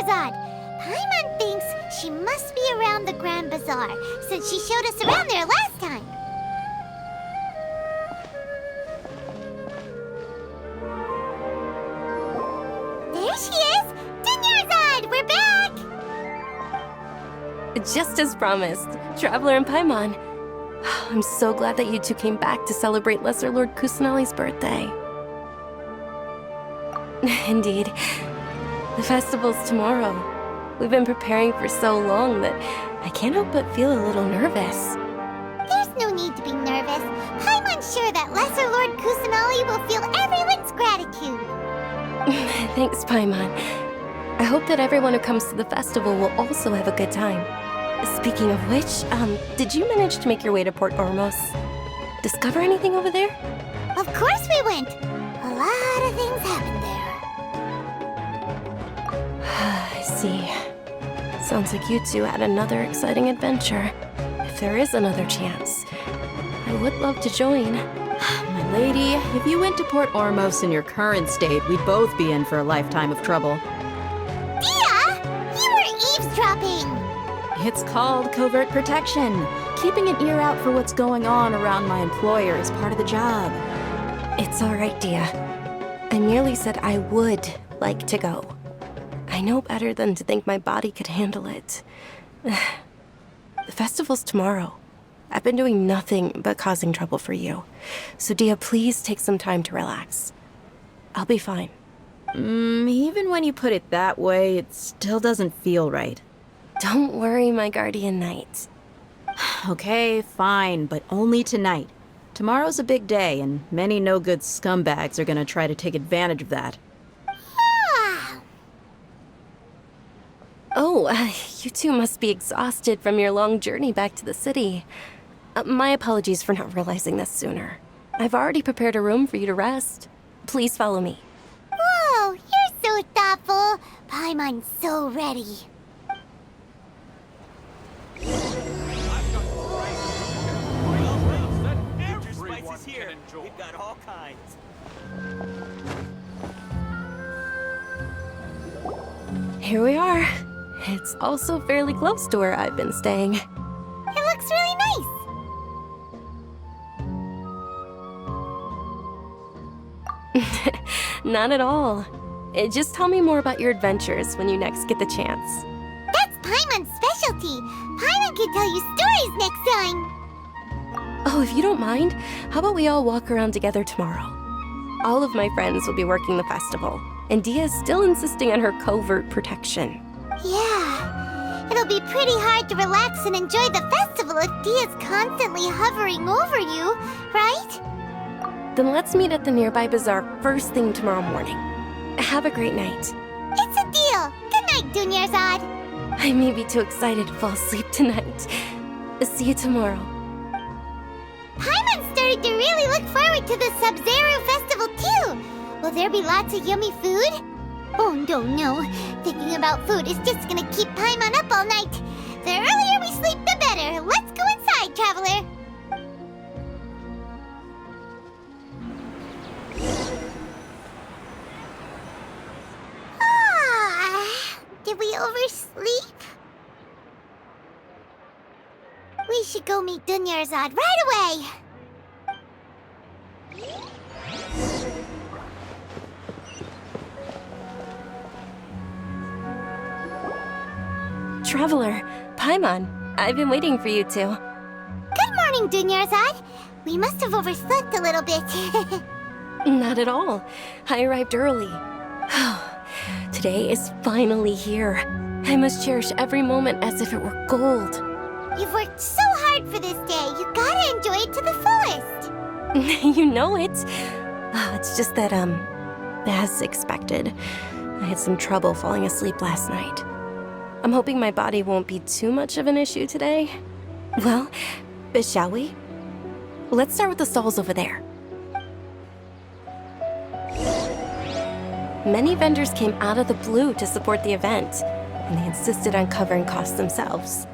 Dunyarzad! Paimon thinks she must be around the Grand Bazaar, since she showed us around there last time. There she is! Dunyarzad, we're back! Just as promised, Traveler and Paimon. I'm so glad that you two came back to celebrate Lesser Lord Kusanali's birthday. Indeed. The festival's tomorrow. We've been preparing for so long that I can't help but feel a little nervous. There's no need to be nervous. Paimon's sure that Lesser Lord Kusanali will feel everyone's gratitude. Thanks, Paimon. I hope that everyone who comes to the festival will also have a good time. Speaking of which, did you manage to make your way to Port Ormos? Discover anything over there? Of course we went. A lot of things happened there. I see. Sounds like you two had another exciting adventure. If there is another chance, I would love to join. My lady, if you went to Port Ormos in your current state, we'd both be in for a lifetime of trouble. Dia! You were eavesdropping! It's called covert protection. Keeping an ear out for what's going on around my employer is part of the job. It's all right, Dia. I merely said I would like to go. I know better than to think my body could handle it. The festival's tomorrow. I've been doing nothing but causing trouble for you. So, Dia, please take some time to relax. I'll be fine. Even when you put it that way, it still doesn't feel right. Don't worry, my guardian knight. Okay, fine, but only tonight. Tomorrow's a big day, and many no-good scumbags are gonna try to take advantage of that. Oh, you two must be exhausted from your long journey back to the city. My apologies for not realizing this sooner. I've already prepared a room for you to rest. Please follow me. Whoa, you're so thoughtful. Paimon's so ready. Spices here. We've got all kinds. Here we are. It's also fairly close to where I've been staying. It looks really nice. Not at all. Just tell me more about your adventures when you next get the chance. That's Paimon's specialty. Paimon can tell you stories next time. Oh, if you don't mind, how about we all walk around together tomorrow? All of my friends will be working the festival, and Dia's still insisting on her covert protection. Yeah, it'll be pretty hard to relax and enjoy the festival if Dia's constantly hovering over you, right? Then let's meet at the nearby bazaar first thing tomorrow morning. Have a great night. It's a deal. Good night, Dunyarzad. I may be too excited to fall asleep tonight. See you tomorrow. Paimon started to really look forward to the Sub-Zero festival too. Will there be lots of yummy food? Oh no. Thinking about food is just gonna keep Paimon up all night. The earlier we sleep, the better. Let's go inside, Traveler. Did we oversleep? We should go meet Dunyarzad right away. Traveler, Paimon, I've been waiting for you two. Good morning, Dunyarzad. We must have overslept a little bit. Not at all. I arrived early. Today is finally here. I must cherish every moment as if it were gold. You've worked so hard for this day. You gotta enjoy it to the fullest. You know it. It's just that, as expected, I had some trouble falling asleep last night. I'm hoping my body won't be too much of an issue today. Well, shall we? Let's start with the stalls over there. Many vendors came out of the blue to support the event, and they insisted on covering costs themselves.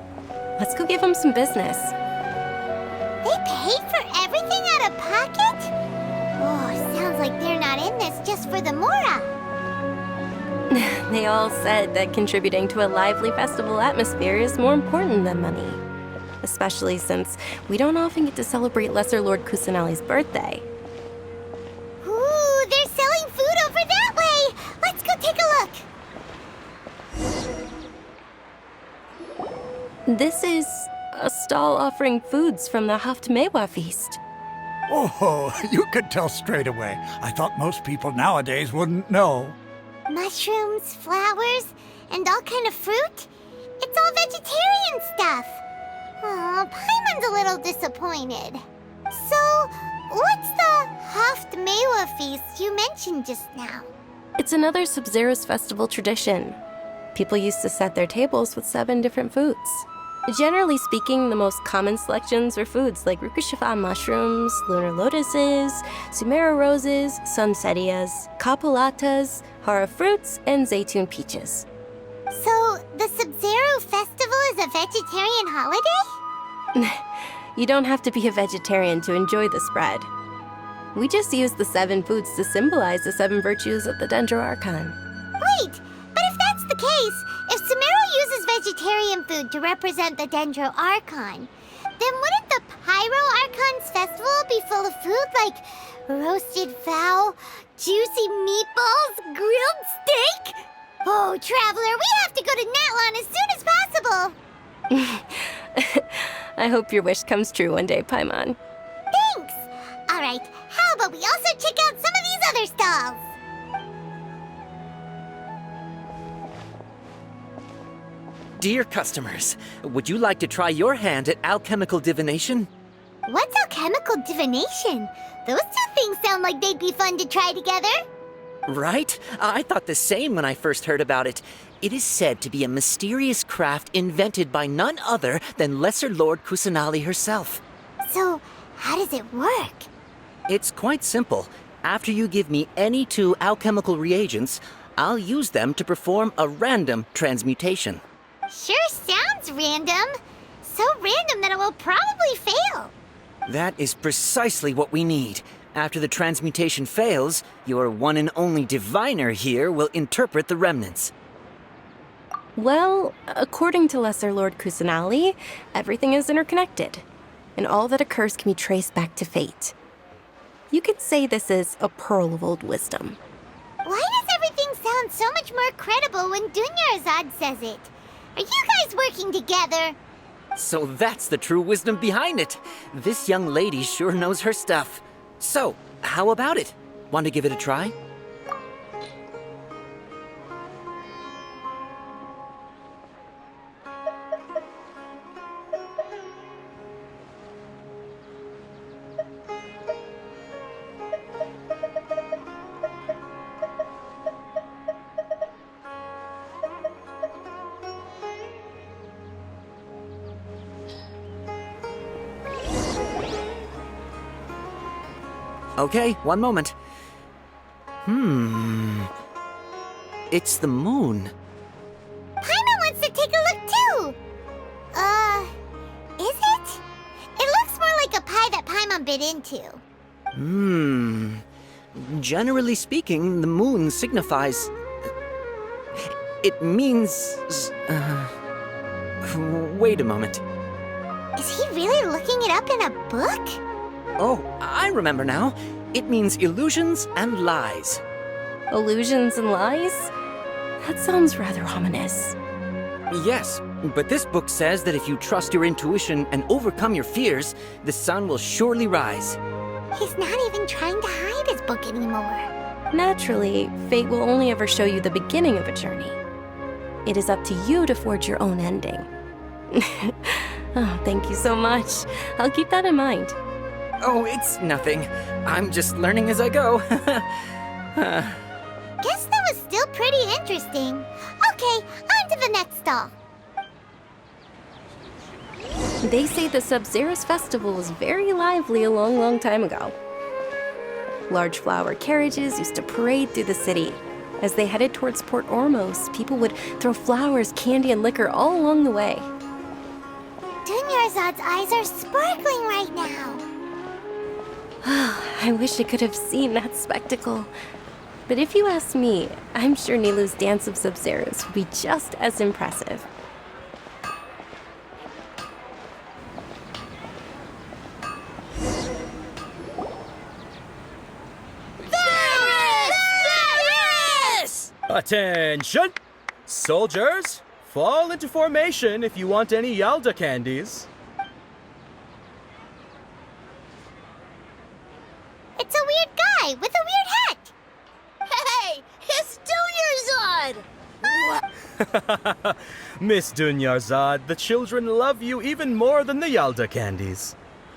Let's go give them some business. They paid for everything out of pocket? Oh, sounds like they're not in this just for the Mora. They all said that contributing to a lively festival atmosphere is more important than money. Especially since we don't often get to celebrate Lesser Lord Kusanali's birthday. Ooh, they're selling food over that way! Let's go take a look! This is a stall offering foods from the Haftmewa feast. Oh, you could tell straight away. I thought most people nowadays wouldn't know. Mushrooms, flowers, and all kind of fruit? It's all vegetarian stuff. Oh, Paimon's a little disappointed. So, what's the Haftmewa feast you mentioned just now? It's another Sub-Zero's festival tradition. People used to set their tables with 7 different foods. Generally speaking, the most common selections were foods like Rukushifa mushrooms, lunar lotuses, Sumera roses, sunsetias, kapulatas, hara fruits, and zaytun peaches. So, the Sub-Zero festival is a vegetarian holiday? You don't have to be a vegetarian to enjoy the spread. We just use the 7 foods to symbolize the 7 virtues of the Dendro Archon. Wait, but if that's the case, if Sumero uses vegetarian food to represent the Dendro Archon, then wouldn't the Pyro Archon's festival be full of food like roasted fowl, juicy meatballs, grilled steak? Oh, Traveler, we have to go to Natlan as soon as possible! I hope your wish comes true one day, Paimon. Thanks! Alright, how about we also check out some of these other stalls? Dear customers, would you like to try your hand at alchemical divination? What's alchemical divination? Those two things sound like they'd be fun to try together. Right? I thought the same when I first heard about it. It is said to be a mysterious craft invented by none other than Lesser Lord Kusanali herself. So, how does it work? It's quite simple. After you give me any 2 alchemical reagents, I'll use them to perform a random transmutation. Sure sounds random. So random that it will probably fail. That is precisely what we need. After the transmutation fails, your one and only diviner here will interpret the remnants. Well, according to Lesser Lord Kusanali, everything is interconnected, and all that occurs can be traced back to fate. You could say this is a pearl of old wisdom. Why does everything sound so much more credible when Dunyarzad says it? Are you guys working together? So that's the true wisdom behind it. This young lady sure knows her stuff. So, how about it? Want to give it a try? Okay, one moment. It's the moon. Paimon wants to take a look too. Is it? It looks more like a pie that Paimon bit into. Generally speaking, the moon signifies... It means... Wait a moment. Is he really looking it up in a book? Oh, I remember now. It means illusions and lies. Illusions and lies? That sounds rather ominous. Yes, but this book says that if you trust your intuition and overcome your fears, the sun will surely rise. He's not even trying to hide his book anymore. Naturally, fate will only ever show you the beginning of a journey. It is up to you to forge your own ending. Oh, thank you so much. I'll keep that in mind. Oh, it's nothing. I'm just learning as I go. Guess that was still pretty interesting. Okay, on to the next stall. They say the Sub-Zero's festival was very lively a long, long time ago. Large flower carriages used to parade through the city. As they headed towards Port Ormos, people would throw flowers, candy, and liquor all along the way. Dunyarzad's eyes are sparkling right now. I wish I could have seen that spectacle. But if you ask me, I'm sure Nilu's dance of Sub-Zeros would be just as impressive. Attention! Soldiers, fall into formation if you want any Yalda candies. It's a weird guy with a weird hat. Hey, it's Dunyarzad! Miss Dunyarzad, the children love you even more than the Yalda candies.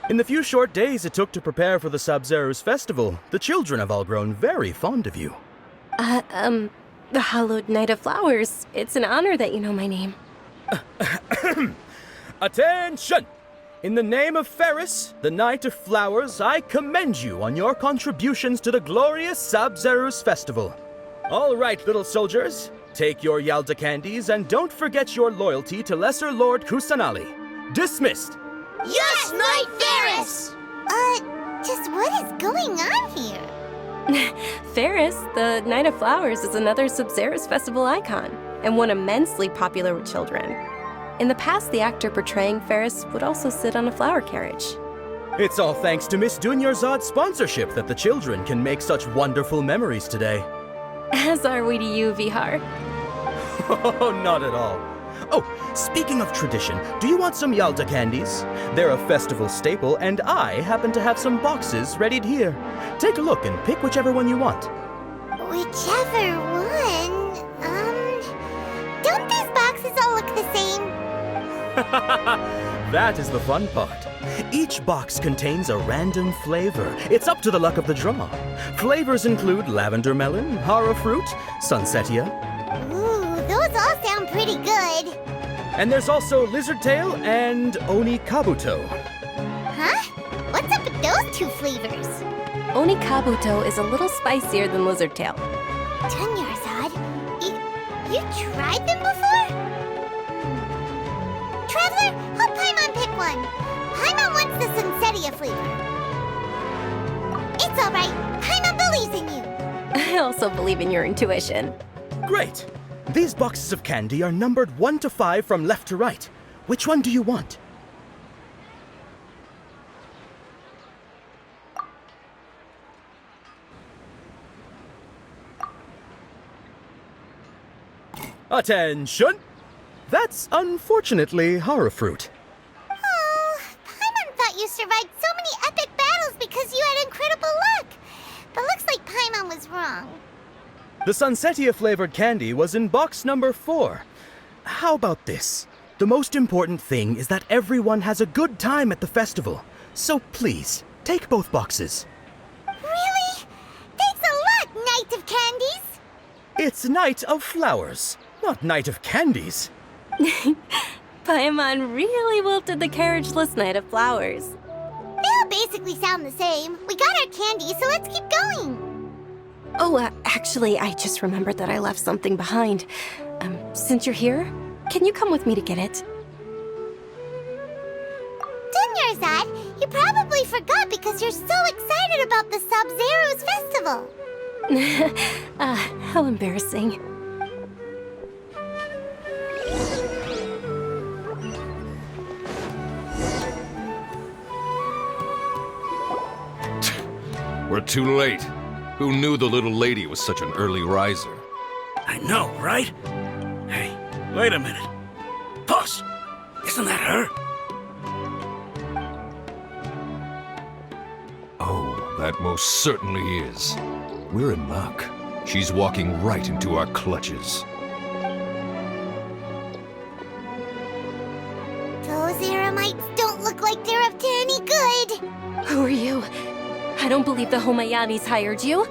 In the few short days it took to prepare for the Sub-Zero's festival, the children have all grown very fond of you. The Hallowed Knight of Flowers. It's an honor that you know my name. Attention! In the name of Ferris, the Knight of Flowers, I commend you on your contributions to the glorious Sub-Zero's festival. All right, little soldiers, take your Yalda candies and don't forget your loyalty to Lesser Lord Kusanali. Dismissed! Yes, Knight Ferris! Just what is going on here? Ferris, the Knight of Flowers, is another Sub-Zero's festival icon, and one immensely popular with children. In the past, the actor portraying Ferris would also sit on a flower carriage. It's all thanks to Miss Dunyarzad's sponsorship that the children can make such wonderful memories today. As are we to you, Vihar. Oh, not at all. Oh, speaking of tradition, do you want some Yalda candies? They're a festival staple, and I happen to have some boxes readied here. Take a look and pick whichever one you want. Whichever one. Don't these boxes all look the same? That is the fun part. Each box contains a random flavor. It's up to the luck of the draw. Flavors include lavender melon, hara fruit, sunsetia. Ooh, those all sound pretty good. And there's also lizard tail and oni kabuto. Huh? What's up with those two flavors? Oni Kabuto is a little spicier than Lizard Tail. Dunyarzad, you tried them before? Traveler, help Paimon pick one. Paimon wants the Sunsetia flavor. It's all right. Paimon believes in you. I also believe in your intuition. Great! These boxes of candy are numbered 1 to 5 from left to right. Which one do you want? Attention! That's unfortunately hara fruit. Oh, Paimon thought you survived so many epic battles because you had incredible luck. But looks like Paimon was wrong. The Sunsetia flavored candy was in box number 4. How about this? The most important thing is that everyone has a good time at the festival. So please, take both boxes. Really? Thanks a lot, Knight of Candies. It's Knight of Flowers, not Knight of Candies. Paimon really wilted the carriageless Knight of Flowers. They all basically sound the same. We got our candy, so let's keep going. Oh, actually, I just remembered that I left something behind. Since you're here, can you come with me to get it? Dunyarzad, you probably forgot because you're so excited about the Sub-Zero's festival. How embarrassing. We're too late. Who knew the little lady was such an early riser? I know, right? Hey, wait a minute. Boss, isn't that her? Oh, that most certainly is. We're in luck. She's walking right into our clutches. Those Eremites don't look like they're up to any good. Who are you? I don't believe the Homayanis hired you.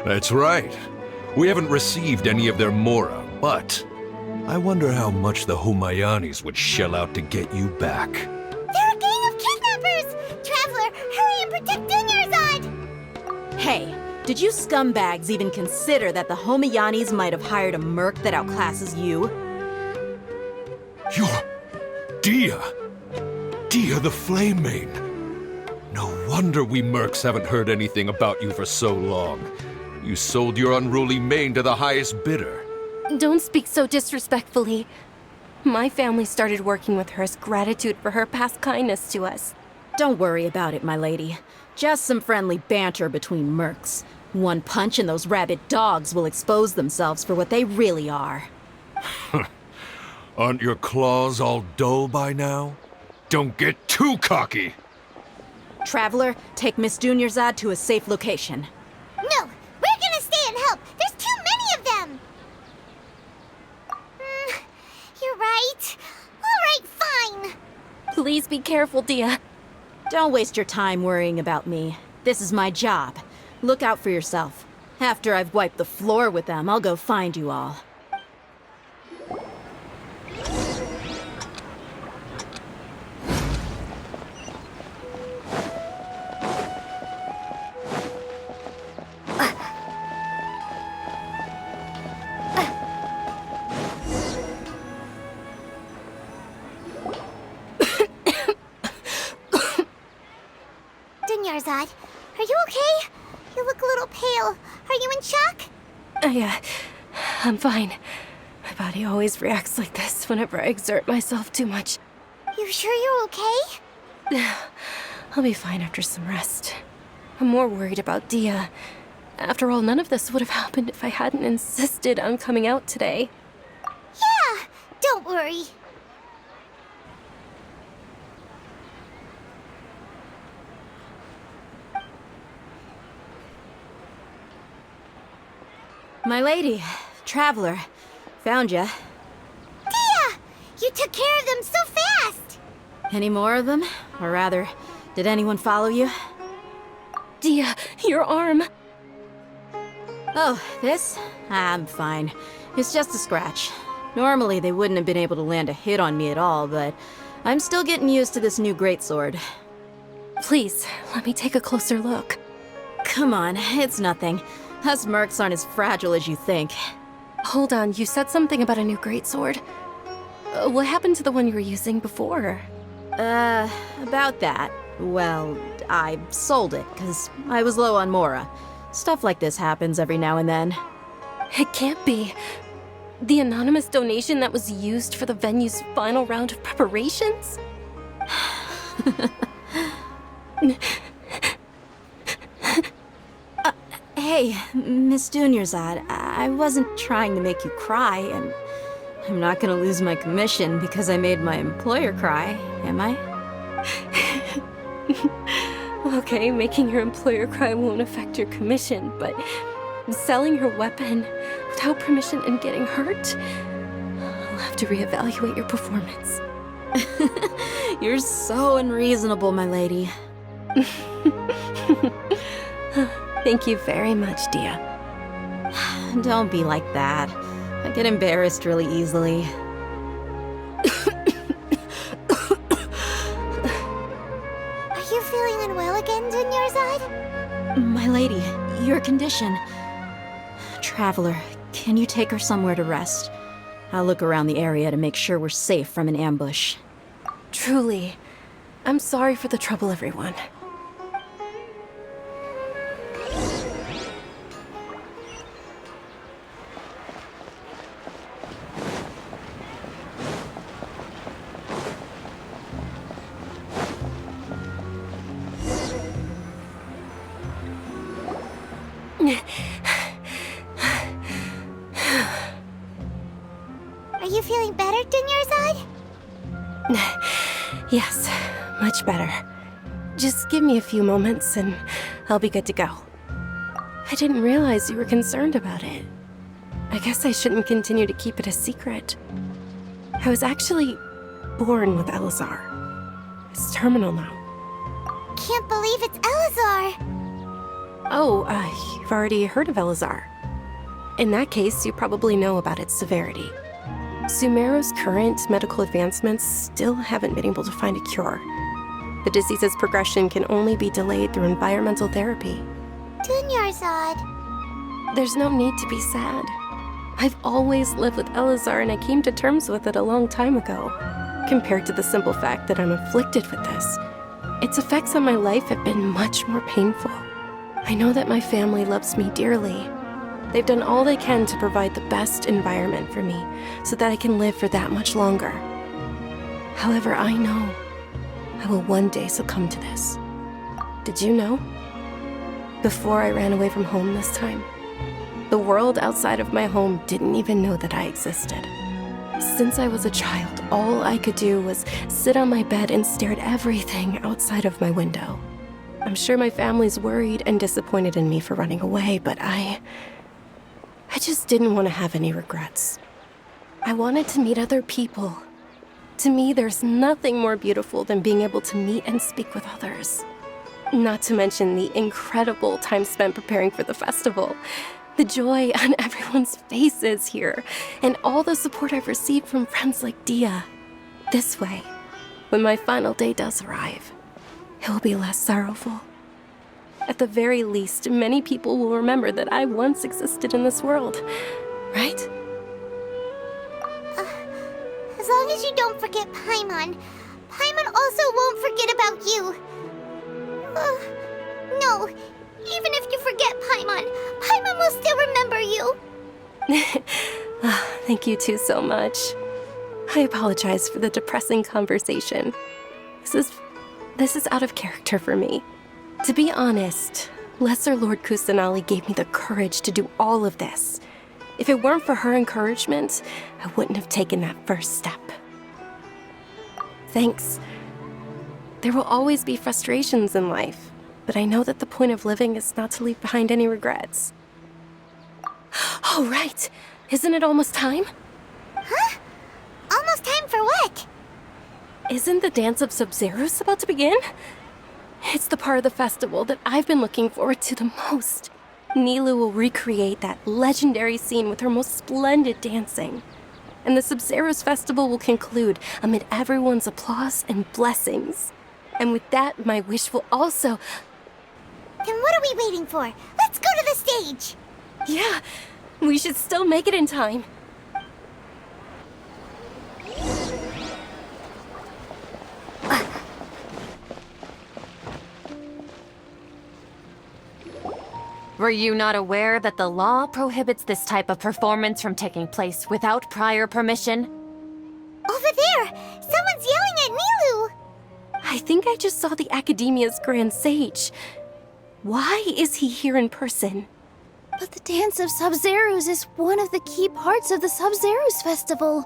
That's right. We haven't received any of their mora, but I wonder how much the Homayanis would shell out to get you back. They're a gang of kidnappers! Traveler, hurry and protect Dunyarzad! Hey, did you scumbags even consider that the Homayanis might have hired a merc that outclasses you? You're Dia! Dia the Flame Maid! No wonder we mercs haven't heard anything about you for so long. You sold your unruly mane to the highest bidder. Don't speak so disrespectfully. My family started working with her as gratitude for her past kindness to us. Don't worry about it, my lady. Just some friendly banter between mercs. One punch and those rabid dogs will expose themselves for what they really are. Aren't your claws all dull by now? Don't get too cocky! Traveler, take Miss Dunyarzad to a safe location. No, we're gonna stay and help. There's too many of them. You're right. All right, fine. Please be careful, Dia. Don't waste your time worrying about me. This is my job. Look out for yourself. After I've wiped the floor with them, I'll go find you all. Dunyarzad, are you okay? You look a little pale. Are you in shock? I'm fine. My body always reacts like this whenever I exert myself too much. You sure you're okay? I'll be fine after some rest. I'm more worried about Dia. After all, none of this would have happened if I hadn't insisted on coming out today. Yeah, don't worry. My lady, Traveler, found ya. Dia! You took care of them so fast! Any more of them? Or rather, did anyone follow you? Dia, your arm! Oh, this? I'm fine. It's just a scratch. Normally, they wouldn't have been able to land a hit on me at all, but I'm still getting used to this new greatsword. Please, let me take a closer look. Come on, it's nothing. Us mercs aren't as fragile as you think. Hold on, you said something about a new greatsword. What happened to the one you were using before? About that. Well, I sold it, because I was low on Mora. Stuff like this happens every now and then. It can't be. The anonymous donation that was used for the venue's final round of preparations? Hey, Miss Dunyarzad, I wasn't trying to make you cry, and I'm not gonna lose my commission because I made my employer cry, am I? Okay, making your employer cry won't affect your commission, but selling her weapon without permission and getting hurt? I'll have to reevaluate your performance. You're so unreasonable, my lady. Thank you very much, Dia. Don't be like that. I get embarrassed really easily. Are you feeling unwell again, Dunyarzad? My lady, your condition. Traveler, can you take her somewhere to rest? I'll look around the area to make sure we're safe from an ambush. Truly. I'm sorry for the trouble, everyone. Are you feeling better, Dunyarzad? Yes, much better. Just give me a few moments and I'll be good to go. I didn't realize you were concerned about it. I guess I shouldn't continue to keep it a secret. I was actually born with Elazar. It's terminal now. Can't believe it's Elazar! Oh, you've already heard of Elazar. In that case, you probably know about its severity. Sumeru's current medical advancements still haven't been able to find a cure. The disease's progression can only be delayed through environmental therapy. Dunyarzad. There's no need to be sad. I've always lived with Elazar and I came to terms with it a long time ago. Compared to the simple fact that I'm afflicted with this, its effects on my life have been much more painful. I know that my family loves me dearly. They've done all they can to provide the best environment for me so that I can live for that much longer. However, I know I will one day succumb to this. Did you know? Before I ran away from home this time, the world outside of my home didn't even know that I existed. Since I was a child, all I could do was sit on my bed and stare at everything outside of my window. I'm sure my family's worried and disappointed in me for running away, but I just didn't want to have any regrets. I wanted to meet other people. To me, there's nothing more beautiful than being able to meet and speak with others. Not to mention the incredible time spent preparing for the festival. The joy on everyone's faces here, and all the support I've received from friends like Dia. This way, when my final day does arrive, it will be less sorrowful. At the very least, many people will remember that I once existed in this world, right? As long as you don't forget Paimon, Paimon also won't forget about you. No, even if you forget Paimon, Paimon will still remember you. Thank you two so much. I apologize for the depressing conversation. This is out of character for me. To be honest, Lesser Lord Kusanali gave me the courage to do all of this. If it weren't for her encouragement, I wouldn't have taken that first step. Thanks. There will always be frustrations in life, but I know that the point of living is not to leave behind any regrets. Oh, right. Isn't it almost time? Huh? Almost time for what? Isn't the Dance of Sub-Zeros about to begin? It's the part of the festival that I've been looking forward to the most. Nilu will recreate that legendary scene with her most splendid dancing. And the Sub-Zeros festival will conclude amid everyone's applause and blessings. And with that, my wish will also... Then what are we waiting for? Let's go to the stage! Yeah, we should still make it in time. Were you not aware that the law prohibits this type of performance from taking place without prior permission? Over there! Someone's yelling at Nilu! I think I just saw the Academia's Grand Sage. Why is he here in person? But the Dance of Sub-Zeros is one of the key parts of the Sub-Zeros festival.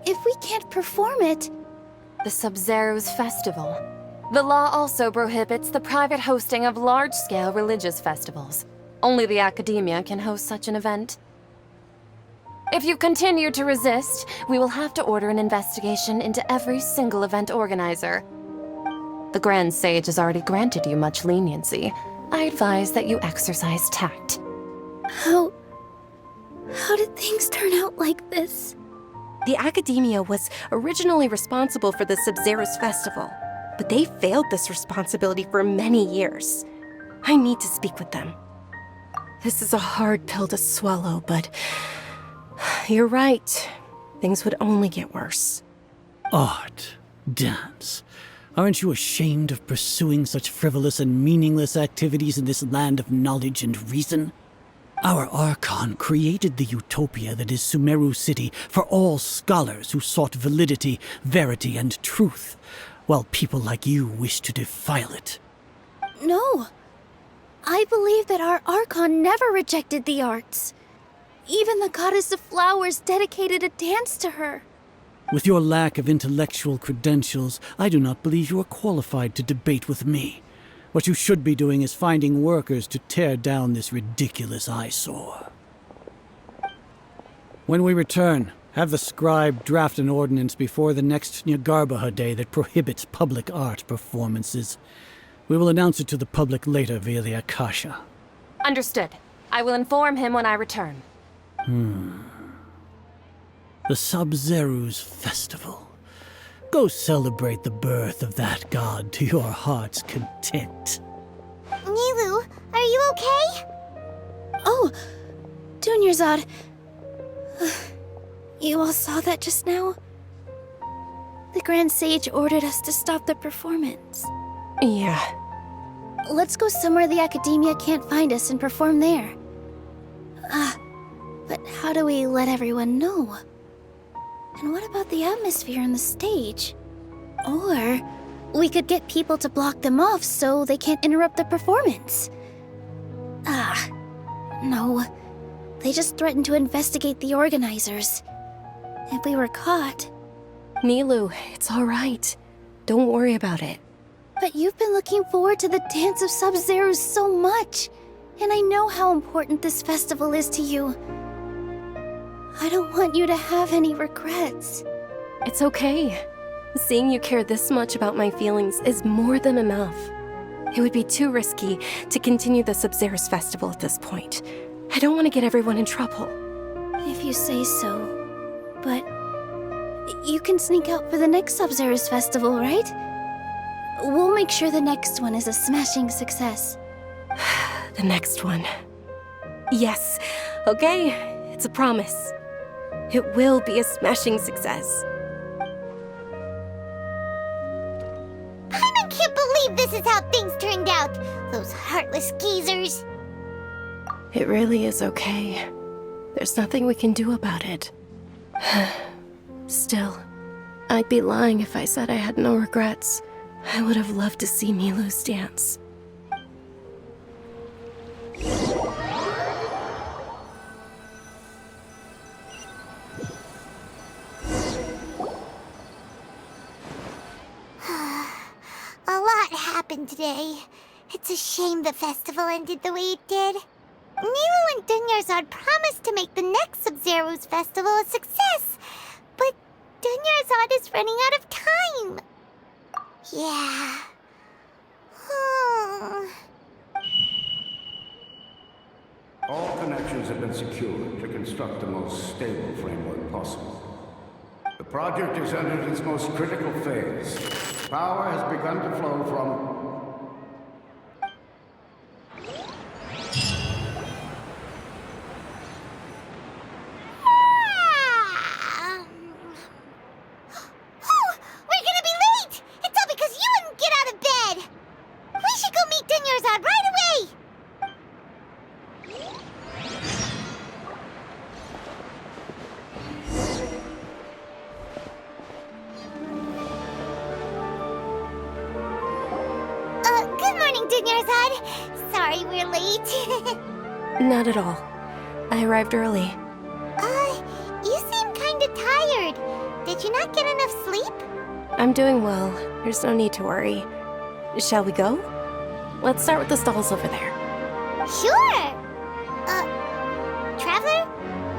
If we can't perform it... The Sub-Zeros festival. The law also prohibits the private hosting of large-scale religious festivals. Only the Academia can host such an event. If you continue to resist, we will have to order an investigation into every single event organizer. The Grand Sage has already granted you much leniency. I advise that you exercise tact. How did things turn out like this? The Academia was originally responsible for the Sub-Zeros festival, but they failed this responsibility for many years. I need to speak with them. This is a hard pill to swallow, but you're right. Things would only get worse. Art, dance. Aren't you ashamed of pursuing such frivolous and meaningless activities in this land of knowledge and reason? Our Archon created the utopia that is Sumeru City for all scholars who sought validity, verity, and truth, while people like you wish to defile it. No. I believe that our Archon never rejected the arts. Even the Goddess of Flowers dedicated a dance to her. With your lack of intellectual credentials, I do not believe you are qualified to debate with me. What you should be doing is finding workers to tear down this ridiculous eyesore. When we return, have the scribe draft an ordinance before the next Nyagarbha day that prohibits public art performances. We will announce it to the public later via the Akasha. Understood. I will inform him when I return. The Sub-Zeros Festival. Go celebrate the birth of that god to your heart's content. Nilu, are you okay? Oh, Dunyarzad. You all saw that just now? The Grand Sage ordered us to stop the performance. Yeah. let's go somewhere the Academia can't find us and perform there. But how do we let everyone know? And what about the atmosphere on the stage? Or we could get people to block them off so they can't interrupt the performance. No. They just threatened to investigate the organizers. If we were caught... Nilu, it's all right. Don't worry about it. But you've been looking forward to the Dance of Sub-Zero so much. And I know how important this festival is to you. I don't want you to have any regrets. It's okay. Seeing you care this much about my feelings is more than enough. It would be too risky to continue the Sub-Zero's festival at this point. I don't want to get everyone in trouble. If you say so. But you can sneak out for the next Sub-Zero's festival, right? We'll make sure the next one is a smashing success. The next one. Yes. Okay. It's a promise. It will be a smashing success. I can't believe this is how things turned out. Those heartless geezers. It really is okay. There's nothing we can do about it. Still, I'd be lying if I said I had no regrets. I would have loved to see Nilu's dance. A lot happened today. It's a shame the festival ended the way it did. Nilu and Dunyarzad promised to make the next Sub-Zero's festival a success, but Dunyarzad is running out of time. Yeah. All connections have been secured to construct the most stable framework possible. The project is entered its most critical phase. Power has begun to flow from... Sorry we're late. Not at all. I arrived early. You seem kinda tired. Did you not get enough sleep? I'm doing well. There's no need to worry. Shall we go? Let's start with the stalls over there. Sure! Traveler?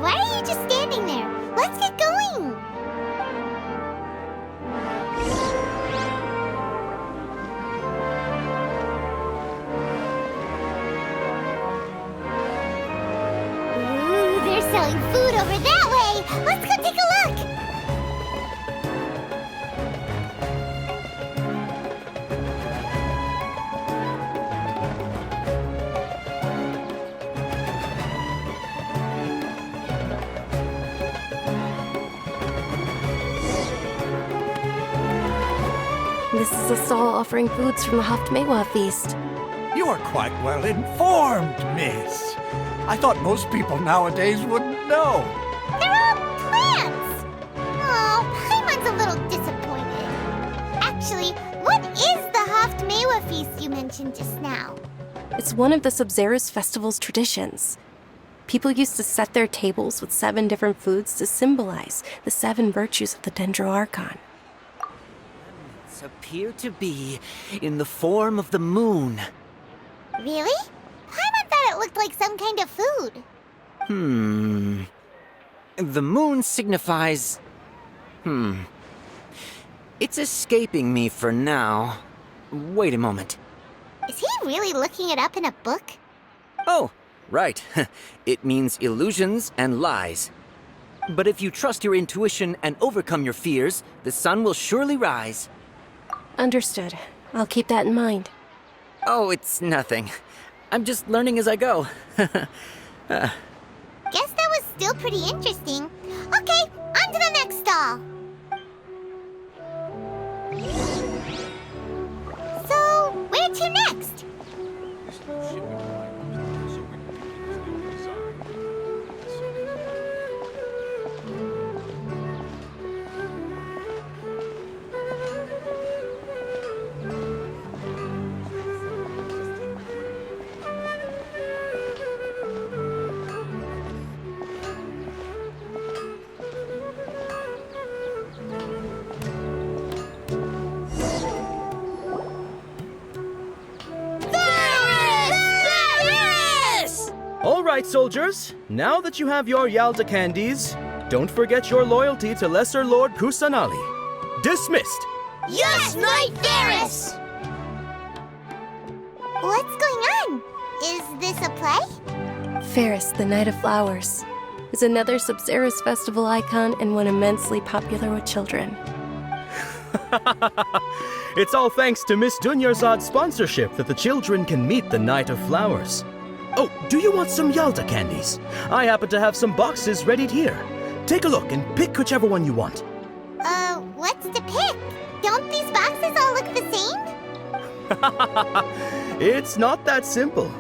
Why are you just standing there? Let's get going! Selling food over that way! Let's go take a look! This is a stall offering foods from the Haftmewa feast. You are quite well informed, miss. I thought most people nowadays wouldn't know. They're all plants! Oh, Paimon's a little disappointed. Actually, what is the Haftmewa feast you mentioned just now? It's one of the Sub-Zero's festival's traditions. People used to set their tables with 7 different foods to symbolize the 7 virtues of the Dendro Archon. Elements appear to be in the form of the moon. Really? Paimon thought it looked like some kind of food. The moon signifies... It's escaping me for now. Wait a moment. Is he really looking it up in a book? Oh, right. It means illusions and lies. But if you trust your intuition and overcome your fears, the sun will surely rise. Understood. I'll keep that in mind. Oh, it's nothing. I'm just learning as I go. Guess that was still pretty interesting. Okay, on to the next stall. So, where to next? right, soldiers. Now that you have your Yalta candies, don't forget your loyalty to Lesser Lord Kusanali. Dismissed. Yes, Knight Varys! What's going on? Is this a play? Ferris, the Night of Flowers, is another Sub-Zero's festival icon and one immensely popular with children. It's all thanks to Miss Dunyarzad's sponsorship that the children can meet the Night of Flowers. Oh, do you want some Yalta candies? I happen to have some boxes readied here. Take a look and pick whichever one you want. What's to pick? Don't these boxes all look the same? It's not that simple.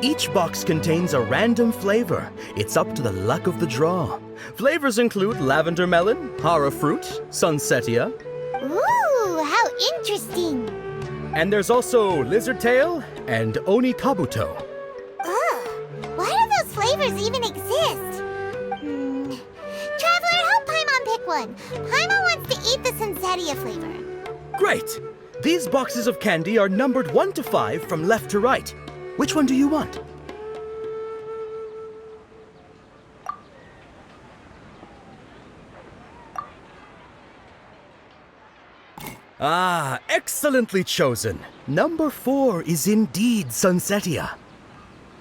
Each box contains a random flavor. It's up to the luck of the draw. Flavors include lavender melon, hara fruit, sunsetia. Ooh, how interesting. And there's also lizard tail and oni kabuto. Ugh, why do those flavors even exist? Traveler, help Paimon pick one. Paimon wants to eat the sunsetia flavor. Great! These boxes of candy are numbered 1 to 5 from left to right. Which one do you want? Ah, excellently chosen. Number 4 is indeed sunsetia.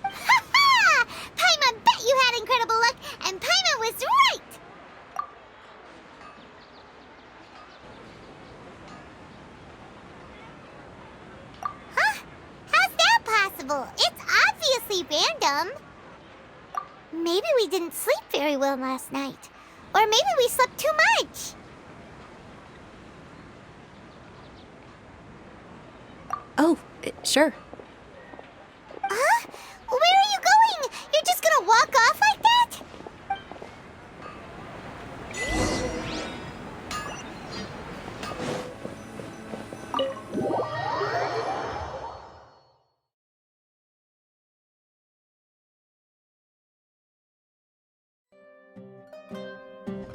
Ha ha! Paimon bet you had incredible luck, and Paimon was right! Huh? How's that possible? It's obviously random. Maybe we didn't sleep very well last night. Or maybe we slept too much. Oh, sure. Huh? Where are you going? You're just gonna walk off like that?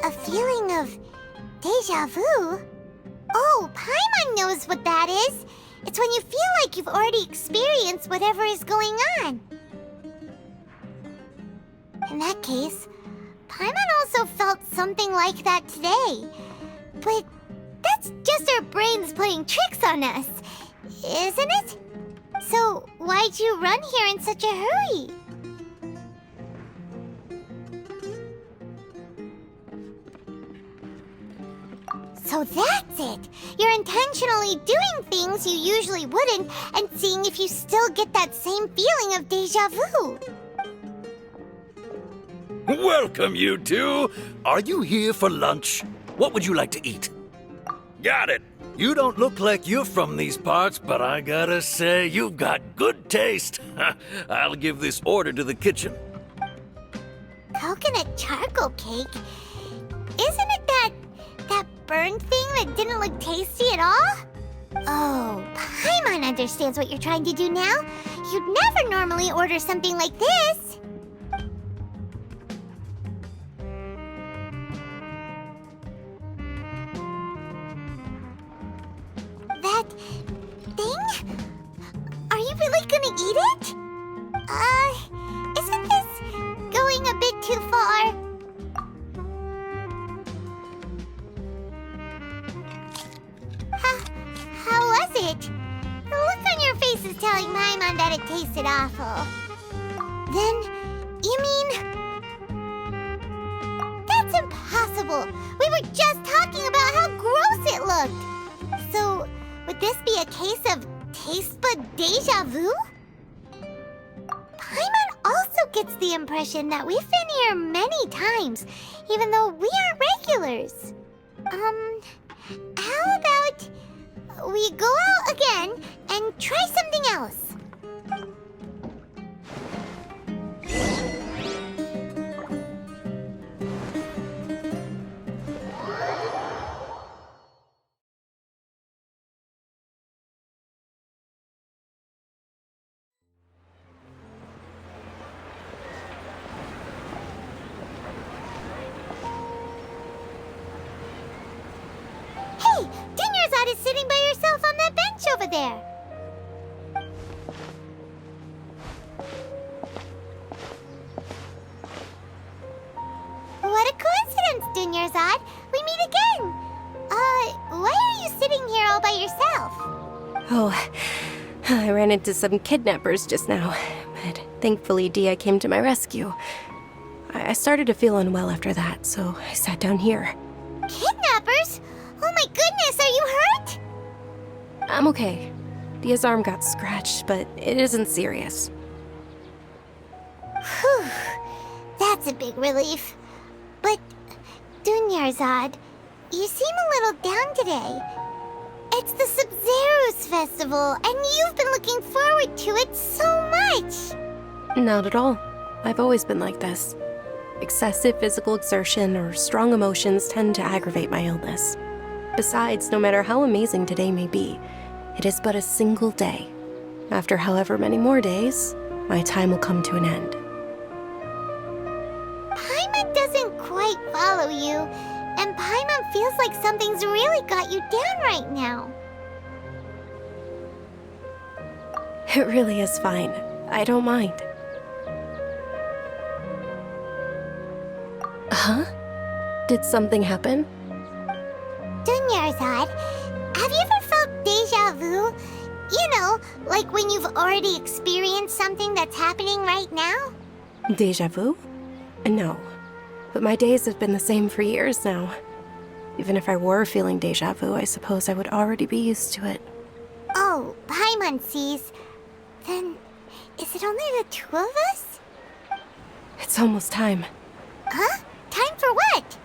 A feeling of deja vu? Oh, Paimon knows what that is. It's when you feel like you've already experienced whatever is going on. In that case, Paimon also felt something like that today. But that's just our brains playing tricks on us, isn't it? So why'd you run here in such a hurry? So that's it! You're intentionally doing things you usually wouldn't and seeing if you still get that same feeling of deja vu. Welcome, you two. Are you here for lunch? What would you like to eat? Got it. You don't look like you're from these parts, but I gotta say, you've got good taste. I'll give this order to the kitchen. Coconut charcoal cake? Isn't it that burned thing that didn't look tasty at all? Oh, Paimon understands what you're trying to do now. You'd never normally order something like this. That thing? Are you really gonna eat it? Isn't this going a bit too far? How was it? The look on your face is telling Paimon that it tasted awful. Then, you mean... That's impossible! We were just talking about how gross it looked! So, would this be a case of taste bud deja vu? Paimon also gets the impression that we've been here many times, even though we aren't regulars. How about we go out again and try something else? Hey, Dunyarzad is sitting by herself on that bench over there. Dunyarzad. We meet again. Why are you sitting here all by yourself? Oh, I ran into some kidnappers just now, but thankfully Dia came to my rescue. I started to feel unwell after that, so I sat down here. Kidnappers? Oh my goodness, are you hurt? I'm okay. Dia's arm got scratched, but it isn't serious. Whew, that's a big relief. But, Dunyarzad, you seem a little down today. It's the Sub-Zero's festival, and you've been looking forward to it so much! Not at all. I've always been like this. Excessive physical exertion or strong emotions tend to aggravate my illness. Besides, no matter how amazing today may be, it is but a single day. After however many more days, my time will come to an end. Paimon doesn't quite follow you, and Paimon feels like something's really got you down right now. It really is fine. I don't mind. Huh? Did something happen? Dunyarzad, have you ever felt deja vu? You know, like when you've already experienced something that's happening right now? Deja vu? No. But my days have been the same for years now. Even if I were feeling deja vu, I suppose I would already be used to it. Oh, Paimon sees. Then, is it only the two of us? It's almost time. Huh? Time for what?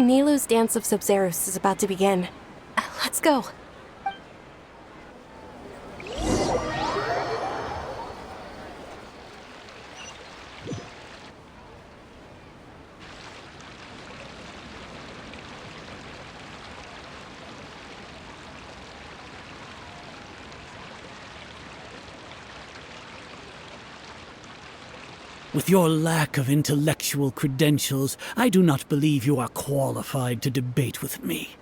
Nilou's Dance of Sub-Zeros is about to begin. Let's go. With your lack of intellectual credentials, I do not believe you are qualified to debate with me.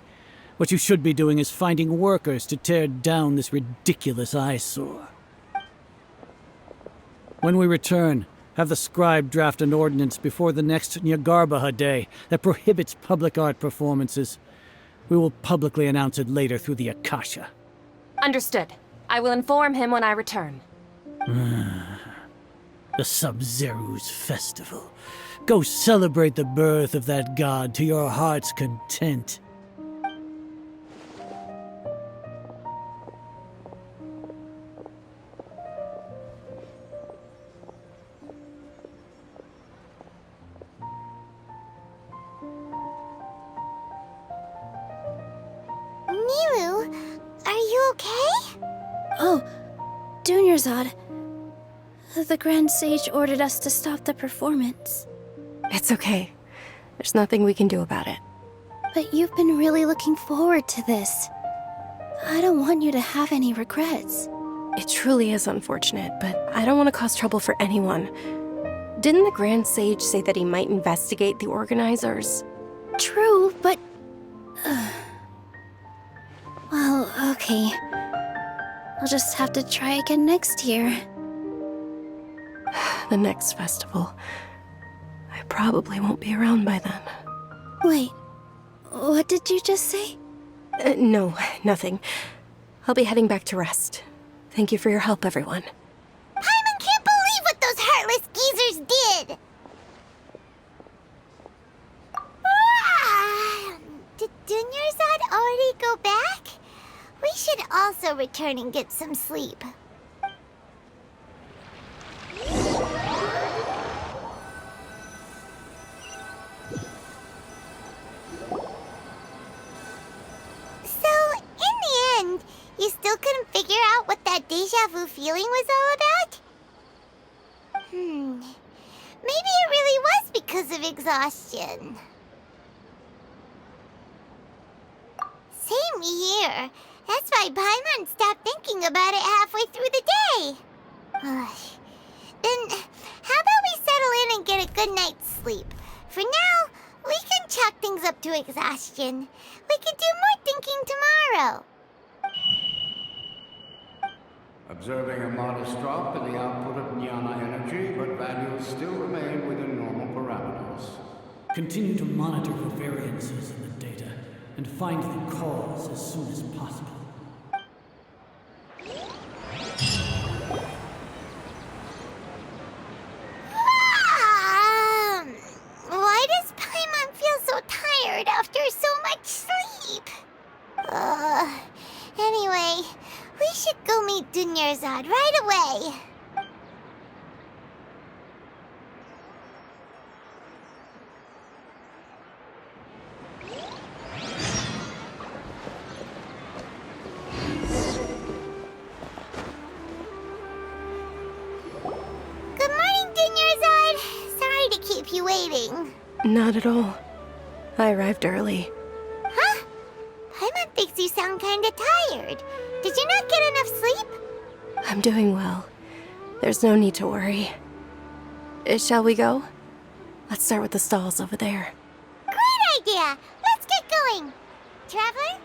What you should be doing is finding workers to tear down this ridiculous eyesore. When we return, have the scribe draft an ordinance before the next Nyagarbaha Day that prohibits public art performances. We will publicly announce it later through the Akasha. Understood. I will inform him when I return. The Sub-Zero's festival. Go celebrate the birth of that god to your heart's content. Nilou, are you okay? Oh, Dunyarzad. The Grand Sage ordered us to stop the performance. It's okay. There's nothing we can do about it. But you've been really looking forward to this. I don't want you to have any regrets. It truly is unfortunate, but I don't want to cause trouble for anyone. Didn't the Grand Sage say that he might investigate the organizers? True, but... Well, okay. I'll just have to try again next year. The next festival. I probably won't be around by then. Wait, what did you just say? No, nothing. I'll be heading back to rest. Thank you for your help, everyone. Paimon can't believe what those heartless geezers did! Did Dunyarzad already go back? We should also return and get some sleep. You still couldn't figure out what that deja vu feeling was all about? Maybe it really was because of exhaustion. Same here. That's why Paimon stopped thinking about it halfway through the day. Then, how about we settle in and get a good night's sleep? For now, we can chalk things up to exhaustion. We can do more thinking tomorrow. Observing a modest drop in the output of Jnana energy, but values still remain within normal parameters. Continue to monitor for variances in the data and find the cause as soon as possible. Why does Paimon feel so tired after so much sleep? Anyway, we should go meet Dunyarzad right away. Good morning, Dunyarzad. Sorry to keep you waiting. Not at all. I arrived early. Huh? Paimon thinks you sound kinda tired. Did you not get enough sleep? I'm doing well. There's no need to worry. Shall we go? Let's start with the stalls over there. Great idea! Let's get going! Traveler?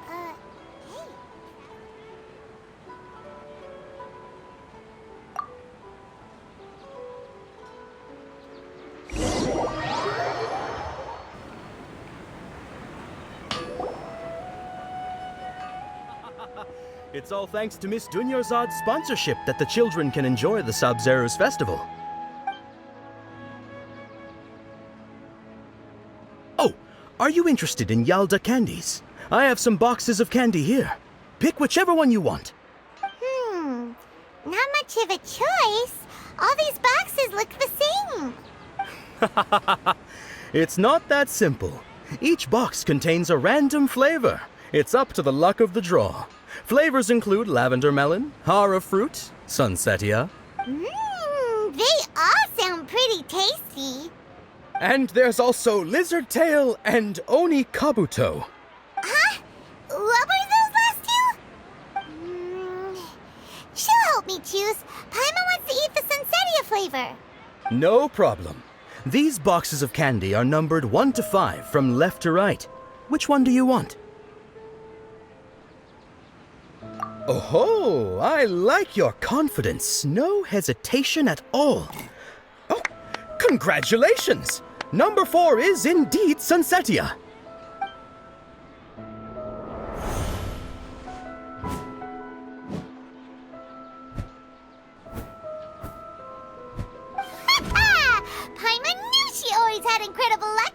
Hey. It's all thanks to Miss Dunyarzad's sponsorship that the children can enjoy the Sub-Zero's festival. Oh, are you interested in Yalda candies? I have some boxes of candy here. Pick whichever one you want. Not much of a choice. All these boxes look the same. It's not that simple. Each box contains a random flavor. It's up to the luck of the draw. Flavors include lavender melon, hara fruit, sunsetia. They all sound pretty tasty. And there's also lizard tail and oni kabuto. Huh? What were those last two? She'll help me choose. Paimon wants to eat the sunsetia flavor. No problem. These boxes of candy are numbered 1 to 5 from left to right. Which one do you want? Oh, I like your confidence. No hesitation at all. Oh, congratulations! Number 4 is indeed sunsetia. Paimon knew she always had incredible luck.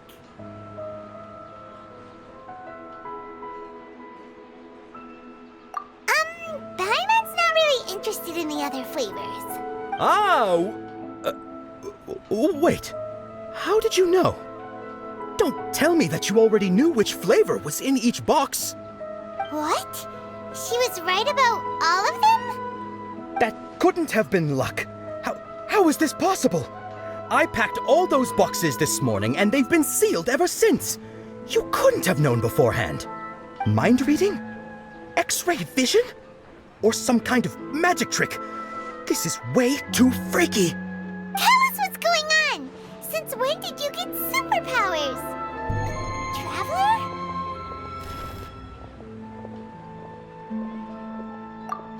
Paimon's not really interested in the other flavors. Wait. How did you know? Don't tell me that you already knew which flavor was in each box. What? She was right about all of them? That couldn't have been luck. How is this possible? I packed all those boxes this morning and they've been sealed ever since. You couldn't have known beforehand. Mind reading? X-ray vision? Or some kind of magic trick? This is way too freaky. Tell us what's going on. Since when did you get superpowers? Traveler?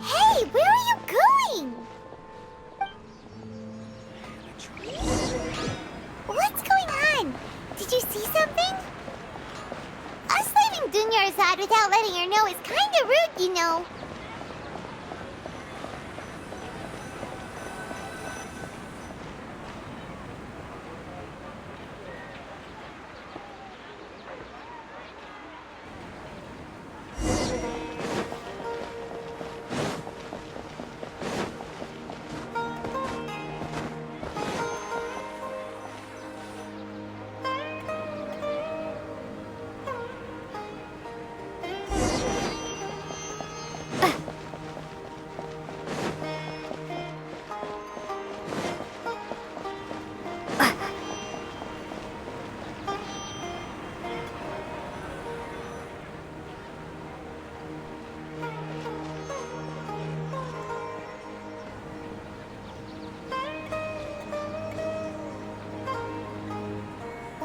Hey, where are you going? What's going on? Did you see something? Us leaving Dunyarzad without letting her know is kinda rude, you know.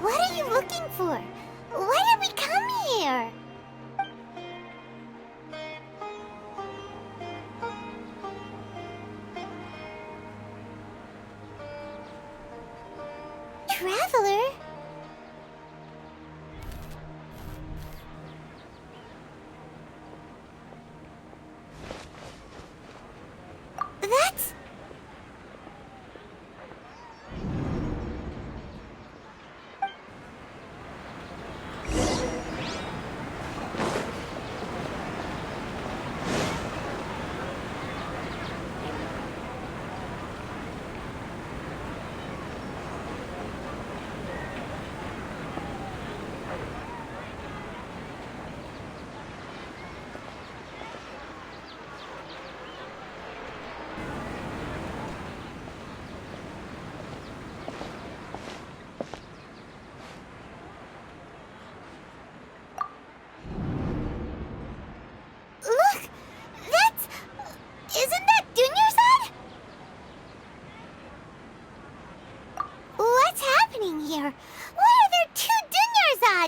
What are you looking for? Why did we come here? Traveler?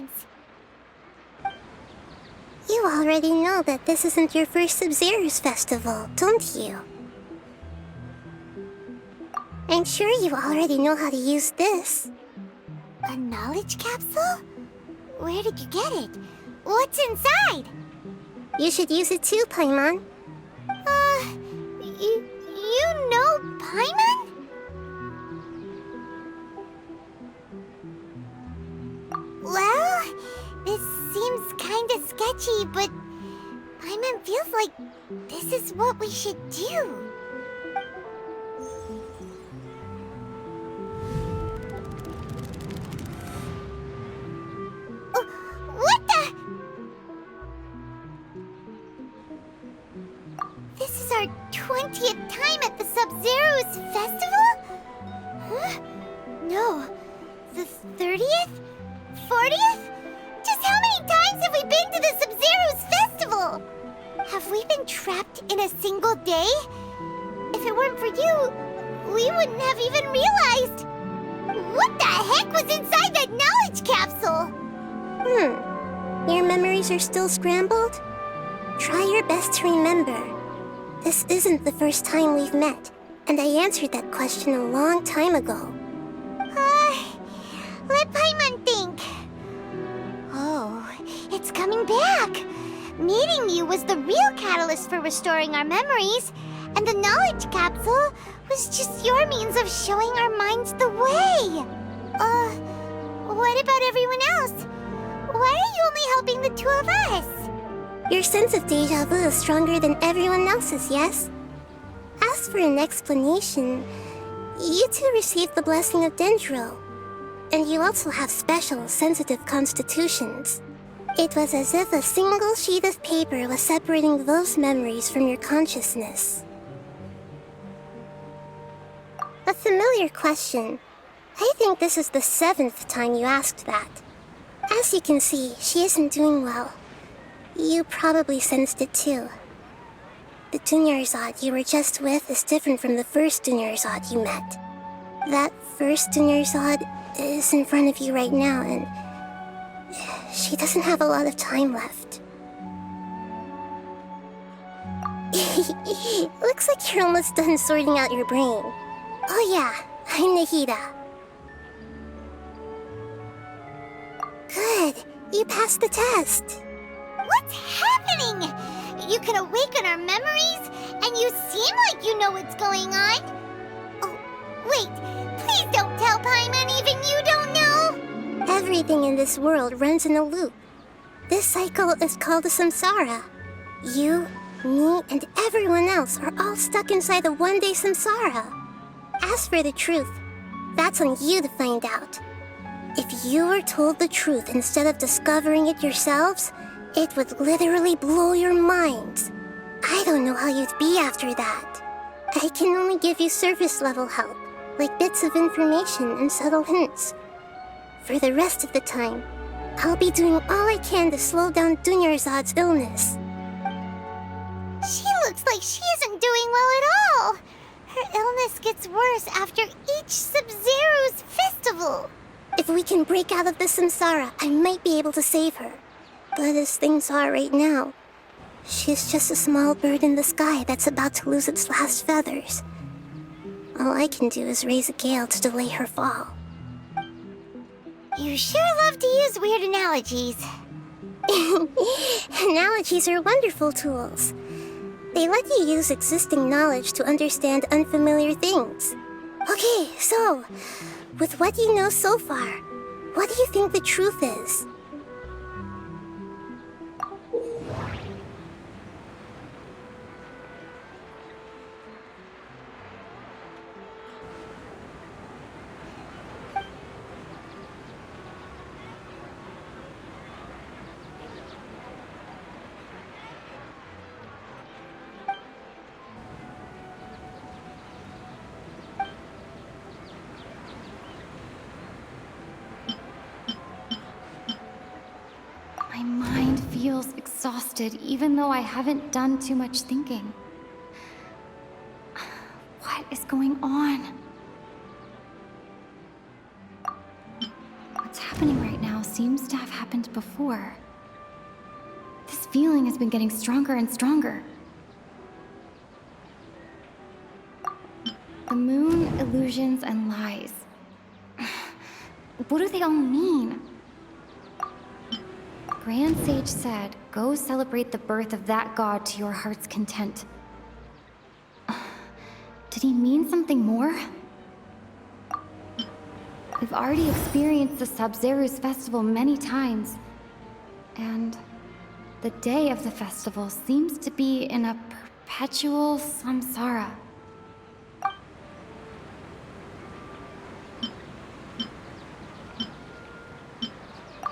pods! You already know that this isn't your first Sub-Zero's festival, don't you? I'm sure you already know how to use this. A knowledge capsule? Where did you get it? What's inside? You should use it too, Paimon. You know Paimon? Well, this seems kinda sketchy, but Paimon feels like this is what we should do. What the? This is our 20th time at the Sub-Zero's festival? Huh? No. The 30th? 40th? Just how many times have we been to the Sub-Zero's festival? Have we been trapped in a single day? If it weren't for you, we wouldn't have even realized. What the heck was inside that knowledge capsule? Your memories are still scrambled? Try your best to remember. This isn't the first time we've met, and I answered that question a long time ago. Let Paimon think. Oh, it's coming back. Meeting you was the real catalyst for restoring our memories, and the knowledge capsule was just your means of showing our minds the way. What about everyone else? Why are you only helping the two of us? Your sense of deja vu is stronger than everyone else's, yes? As for an explanation, you two received the blessing of Dendro, and you also have special, sensitive constitutions. It was as if a single sheet of paper was separating those memories from your consciousness. A familiar question. I think this is the 7th time you asked that. As you can see, she isn't doing well. You probably sensed it too. The Dunyarzad you were just with is different from the first Dunyarzad you met. That first Dunyarzad is in front of you right now, and she doesn't have a lot of time left. Looks like you're almost done sorting out your brain. Oh yeah, I'm Nahida. Good, you passed the test. What's happening? You can awaken our memories, and you seem like you know what's going on. Oh, wait, please don't tell Paimon even you don't know. Everything in this world runs in a loop. This cycle is called a samsara. You, me, and everyone else are all stuck inside the one-day samsara. As for the truth, that's on you to find out. If you were told the truth instead of discovering it yourselves, it would literally blow your minds. I don't know how you'd be after that. I can only give you surface-level help, like bits of information and subtle hints. For the rest of the time, I'll be doing all I can to slow down Dunyarzad's illness. She looks like she isn't doing well at all. Her illness gets worse after each Sub-Zero's festival. If we can break out of the samsara, I might be able to save her. But as things are right now, she's just a small bird in the sky that's about to lose its last feathers. All I can do is raise a gale to delay her fall. You sure love to use weird analogies. Analogies are wonderful tools. They let you use existing knowledge to understand unfamiliar things. Okay, so, with what you know so far, what do you think the truth is? My mind feels exhausted, even though I haven't done too much thinking. What is going on? What's happening right now seems seems to have happened before. This feeling has been getting stronger and stronger. The moon, illusions, and lies. What do they all mean? Grand Sage said, go celebrate the birth of that god to your heart's content. Did he mean something more? We've already experienced the Sub-Zeru's festival many times, and the day of the festival seems to be in a perpetual samsara.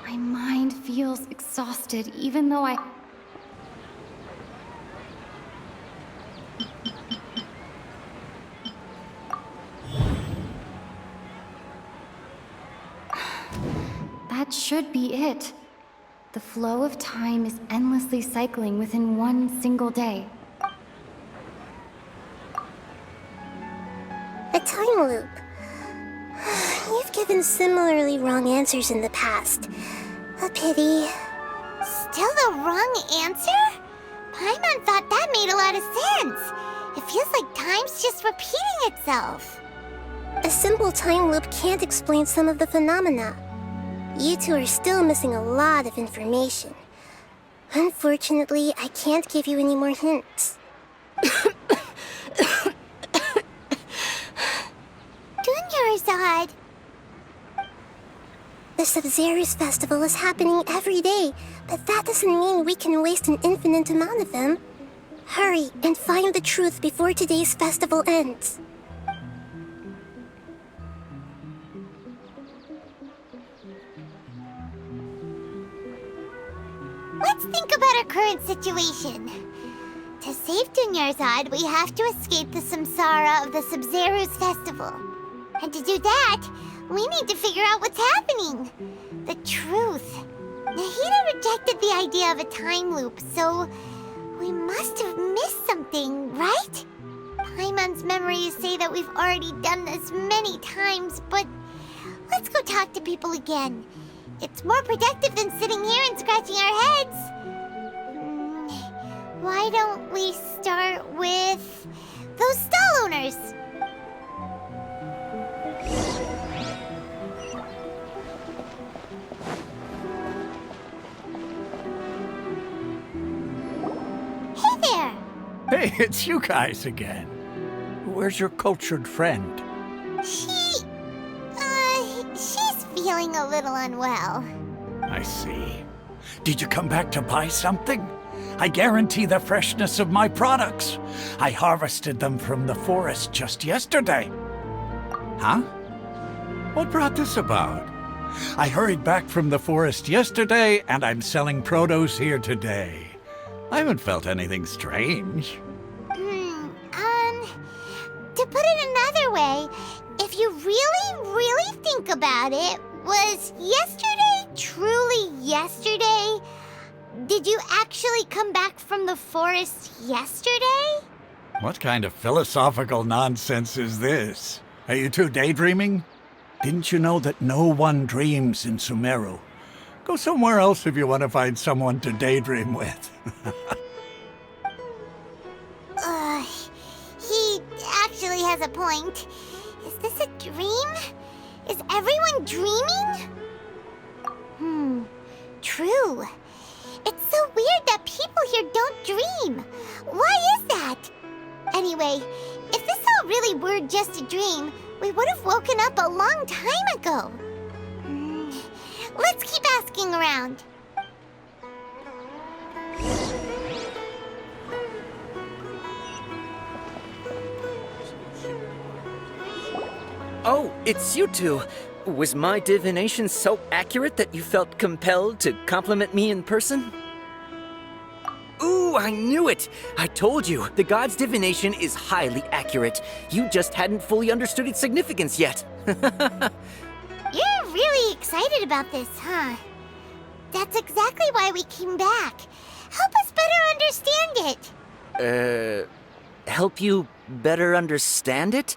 My mind feels exhausted, even though That should be it. The flow of time is endlessly cycling within one single day. A time loop. You've given similarly wrong answers in the past. A pity. Still the wrong answer? Paimon thought that made a lot of sense. It feels like time's just repeating itself. A simple time loop can't explain some of the phenomena. You two are still missing a lot of information. Unfortunately, I can't give you any more hints. Dunyarzad. The Sub-Zeru's festival is happening every day, but that doesn't mean we can waste an infinite amount of them. Hurry and find the truth before today's festival ends. Let's think about our current situation. To save Dunyarzad, we have to escape the samsara of the Sub-Zeru's festival. And to do that, we need to figure out what's happening. The truth. Nahida rejected the idea of a time loop, so we must have missed something, right? Paimon's memories say that we've already done this many times, but let's go talk to people again. It's more productive than sitting here and scratching our heads. Why don't we start with those stall owners? Hey there! Hey, it's you guys again. Where's your cultured friend? She's feeling a little unwell. I see. Did you come back to buy something? I guarantee the freshness of my products. I harvested them from the forest just yesterday. Huh? What brought this about? I hurried back from the forest yesterday, and I'm selling produce here today. I haven't felt anything strange. To put it another way, if you really think about it, was yesterday truly yesterday? Did you actually come back from the forest yesterday? What kind of philosophical nonsense is this? Are you two daydreaming? Didn't you know that no one dreams in Sumeru? Go somewhere else if you want to find someone to daydream with. He actually has a point. Is this a dream? Is everyone dreaming? True. It's so weird that people here don't dream. Why is that? Anyway, if this all really were just a dream, we would have woken up a long time ago. Let's keep asking around. Oh, it's you two. Was my divination so accurate that you felt compelled to compliment me in person? Ooh, I knew it! I told you, the god's divination is highly accurate. You just hadn't fully understood its significance yet. You're really excited about this, huh? That's exactly why we came back. Help us better understand it. Help you better understand it?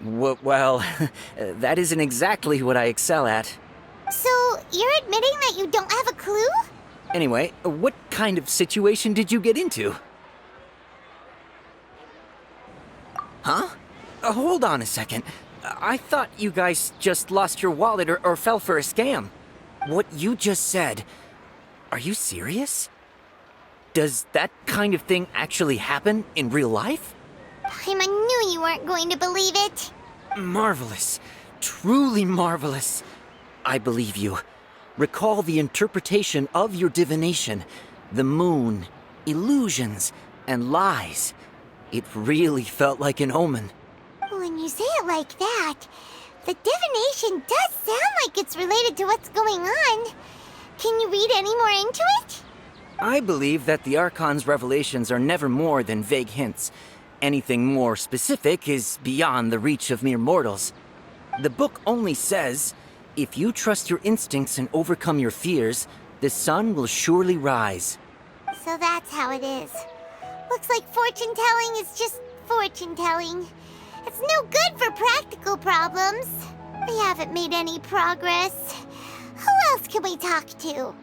Well, that isn't exactly what I excel at. So, you're admitting that you don't have a clue? Anyway, what kind of situation did you get into? Huh? Hold on a second. I thought you guys just lost your wallet or fell for a scam. What you just said, are you serious? Does that kind of thing actually happen in real life? Paimon knew you weren't going to believe it. Marvelous. Truly marvelous. I believe you. Recall the interpretation of your divination, the moon, illusions, and lies. It really felt like an omen. When you say it like that, the divination does sound like it's related to what's going on. Can you read any more into it? I believe that the Archon's revelations are never more than vague hints. Anything more specific is beyond the reach of mere mortals. The book only says, if you trust your instincts and overcome your fears, the sun will surely rise. So that's how it is. Looks like fortune-telling is just fortune-telling. It's no good for practical problems. We haven't made any progress. Who else can we talk to?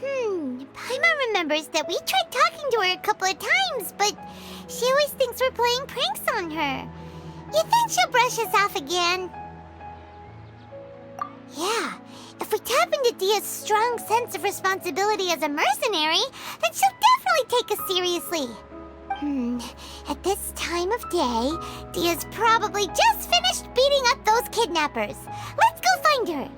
Paimon remembers that we tried talking to her a couple of times, but she always thinks we're playing pranks on her. You think she'll brush us off again? Yeah, if we tap into Dia's strong sense of responsibility as a mercenary, then she'll definitely take us seriously. At this time of day, Dia's probably just finished beating up those kidnappers. Let's go find her.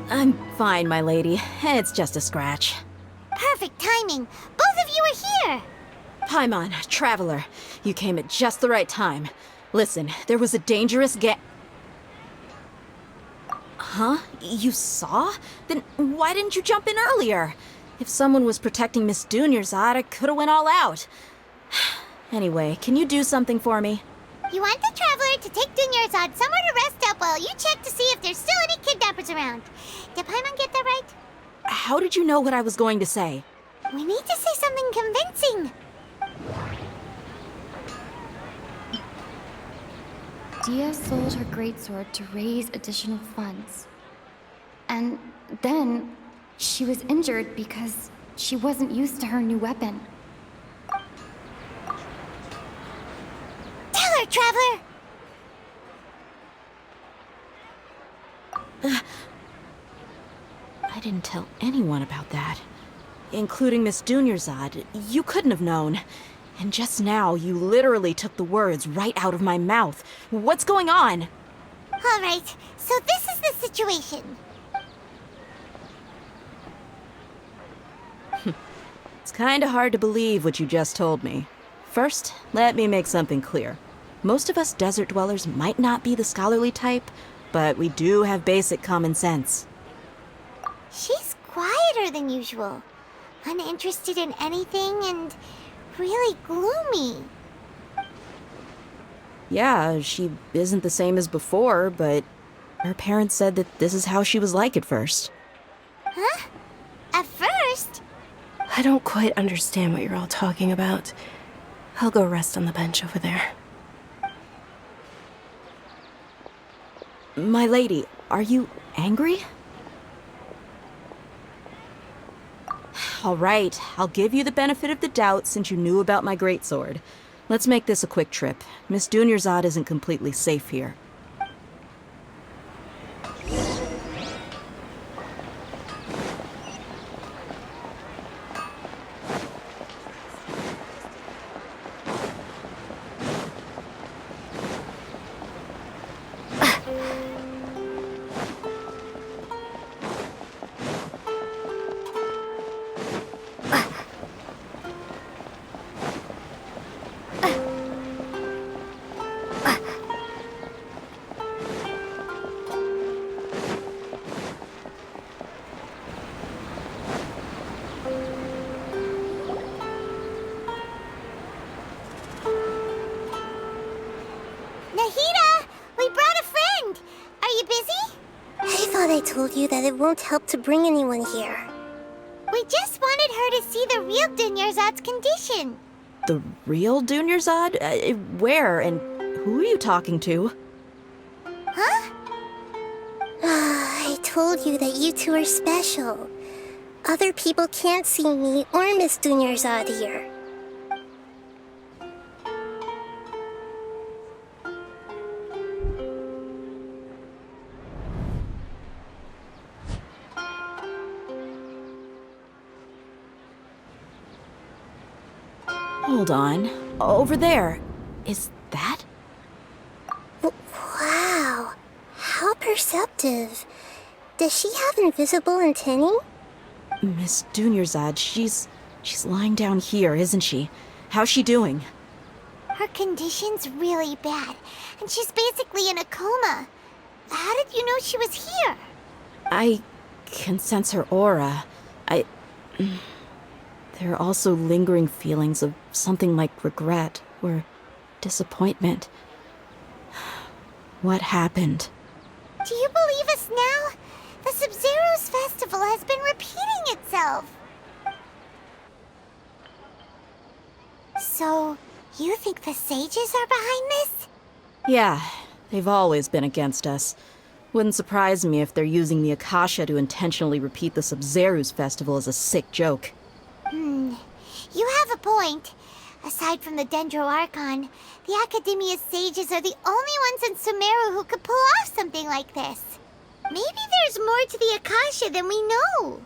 I'm fine, my lady. It's just a scratch. Perfect timing. Both of you are here. Paimon, Traveler, you came at just the right time. Listen, there was a dangerous Huh? You saw? Then why didn't you jump in earlier? If someone was protecting Miss Dunyarzad, I could've went all out. Anyway, can you do something for me? You want the Traveler to take Dunyarzad somewhere to rest up while you check to see if there's still any kidnappers around. Did Paimon get that right? How did you know what I was going to say? We need to say something convincing. Dia sold her greatsword to raise additional funds. And then she was injured because she wasn't used to her new weapon. Tell her, Traveler! I didn't tell anyone about that. Including Miss Dunyarzad. You couldn't have known. And just now, you literally took the words right out of my mouth. What's going on? All right, so this is the situation. It's kinda hard to believe what you just told me. First, let me make something clear. Most of us desert dwellers might not be the scholarly type, but we do have basic common sense. She's quieter than usual. Uninterested in anything and really gloomy. Yeah, she isn't the same as before, but her parents said that this is how she was like at first. Huh? At first? I don't quite understand what you're all talking about. I'll go rest on the bench over there. My lady, are you angry? All right, I'll give you the benefit of the doubt since you knew about my greatsword. Let's make this a quick trip. Miss Dunyarzad isn't completely safe here. I thought I told you that it won't help to bring anyone here. We We just wanted her to see the real Dunyarzad's condition. The real Dunyarzad? Where and who are you talking to? Huh? I told you that you two are special. Other people can't see me or Miss Dunyarzad here. Hold on. Over there. Is that? Wow. How perceptive. Does she have invisible antennae? Miss Dunyarzad, she's lying down here, isn't she? How's she doing? Her condition's really bad, and she's basically in a coma. How did you know she was here? I can sense her aura. There are also lingering feelings of something like regret or disappointment. What happened? Do you believe us now? The Sub-Zero's festival has been repeating itself. So, you think the sages are behind this? Yeah, they've always been against us. Wouldn't surprise me if they're using the Akasha to intentionally repeat the Sub-Zero's festival as a sick joke. You have a point. Aside from the Dendro Archon, the Academia's sages are the only ones in Sumeru who could pull off something like this. Maybe there's more to the Akasha than we know.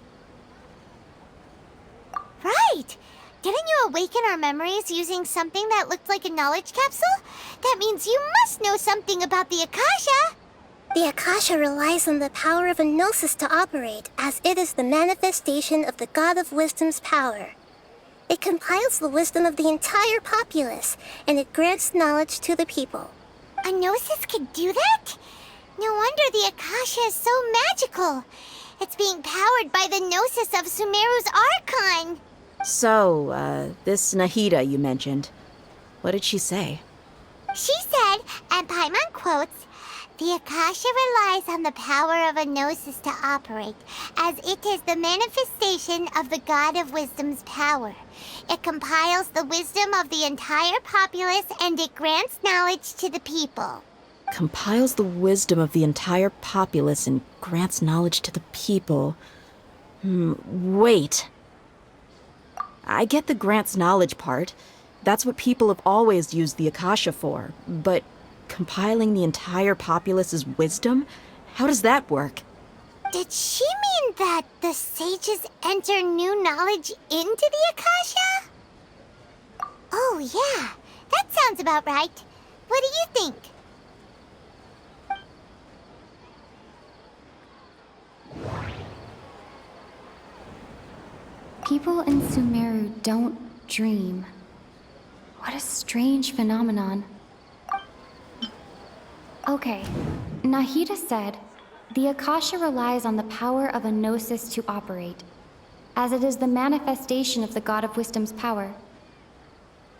Right! Didn't you awaken our memories using something that looked like a knowledge capsule? That means you must know something about the Akasha! The Akasha relies on the power of a gnosis to operate, as it is the manifestation of the God of Wisdom's power. It compiles the wisdom of the entire populace, and it grants knowledge to the people. A gnosis could do that? No wonder the Akasha is so magical. It's being powered by the gnosis of Sumeru's Archon. So, this Nahida you mentioned, what did she say? She said, and Paimon quotes, "The Akasha relies on the power of a gnosis to operate, as it is the manifestation of the God of Wisdom's power. It compiles the wisdom of the entire populace, and it grants knowledge to the people." Compiles the wisdom of the entire populace and grants knowledge to the people. Wait. I get the grants knowledge part. That's what people have always used the Akasha for. But compiling the entire populace's wisdom? How does that work? Did she mean that the sages enter new knowledge into the Akasha? Oh yeah, that sounds about right. What do you think? People in Sumeru don't dream. What a strange phenomenon. Okay, Nahida said, the Akasha relies on the power of a gnosis to operate, as it is the manifestation of the God of Wisdom's power.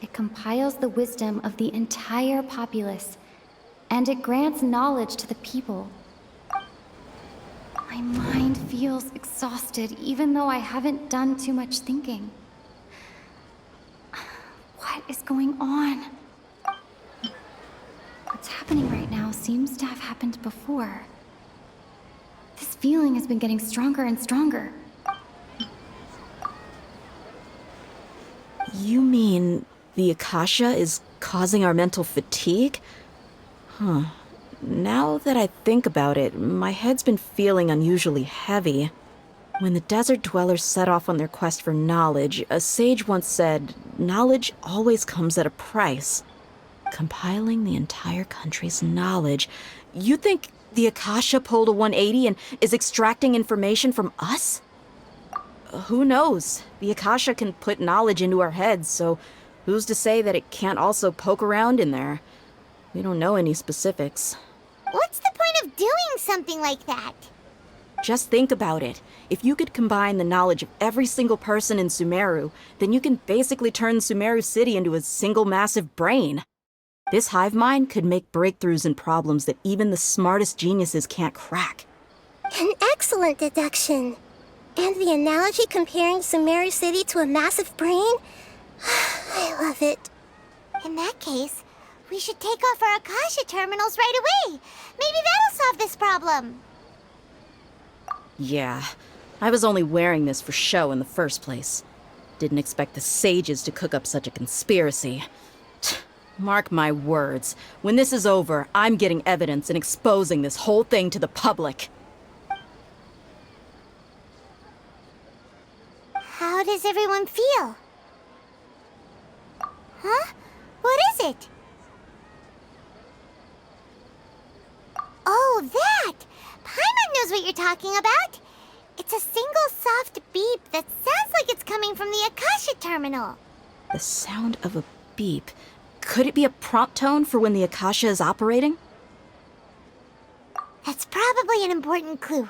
It compiles the wisdom of the entire populace, and it grants knowledge to the people. My mind feels exhausted, even though I haven't done too much thinking. What is going on? What's happening right now seems to have happened before. This feeling has been getting stronger and stronger. You mean the Akasha is causing our mental fatigue? Huh. Now that I think about it, my head's been feeling unusually heavy. When the desert dwellers set off on their quest for knowledge, a sage once said, knowledge always comes at a price. Compiling the entire country's knowledge. You think the Akasha pulled a 180 and is extracting information from us? Who knows? The Akasha can put knowledge into our heads, so who's to say that it can't also poke around in there? We don't know any specifics. What's the point of doing something like that? Just think about it. If you could combine the knowledge of every single person in Sumeru, then you can basically turn Sumeru City into a single massive brain. This hive mind could make breakthroughs in problems that even the smartest geniuses can't crack. An excellent deduction. And the analogy comparing Sumeru City to a massive brain? I love it. In that case, we should take off our Akasha terminals right away. Maybe that'll solve this problem. Yeah, I was only wearing this for show in the first place. Didn't expect the sages to cook up such a conspiracy. Mark my words, when this is over, I'm getting evidence and exposing this whole thing to the public. How does everyone feel? Huh? What is it? Oh, that! Paimon knows what you're talking about. It's a single soft beep that sounds like it's coming from the Akasha terminal. The sound of a beep. Could it be a prompt tone for when the Akasha is operating? That's probably an important clue.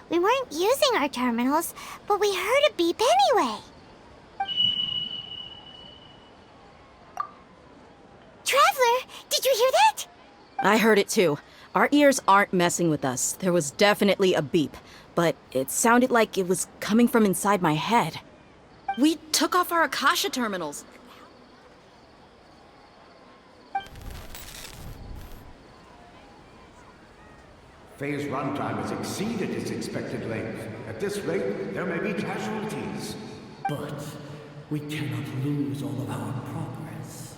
We weren't using our terminals, but we heard a beep anyway. Traveler, did you hear that? I heard it too. Our ears aren't messing with us. There was definitely a beep, but it sounded like it was coming from inside my head. We took off our Akasha terminals. Phase runtime has exceeded its expected length. At this rate, there may be casualties. But we cannot lose all of our progress.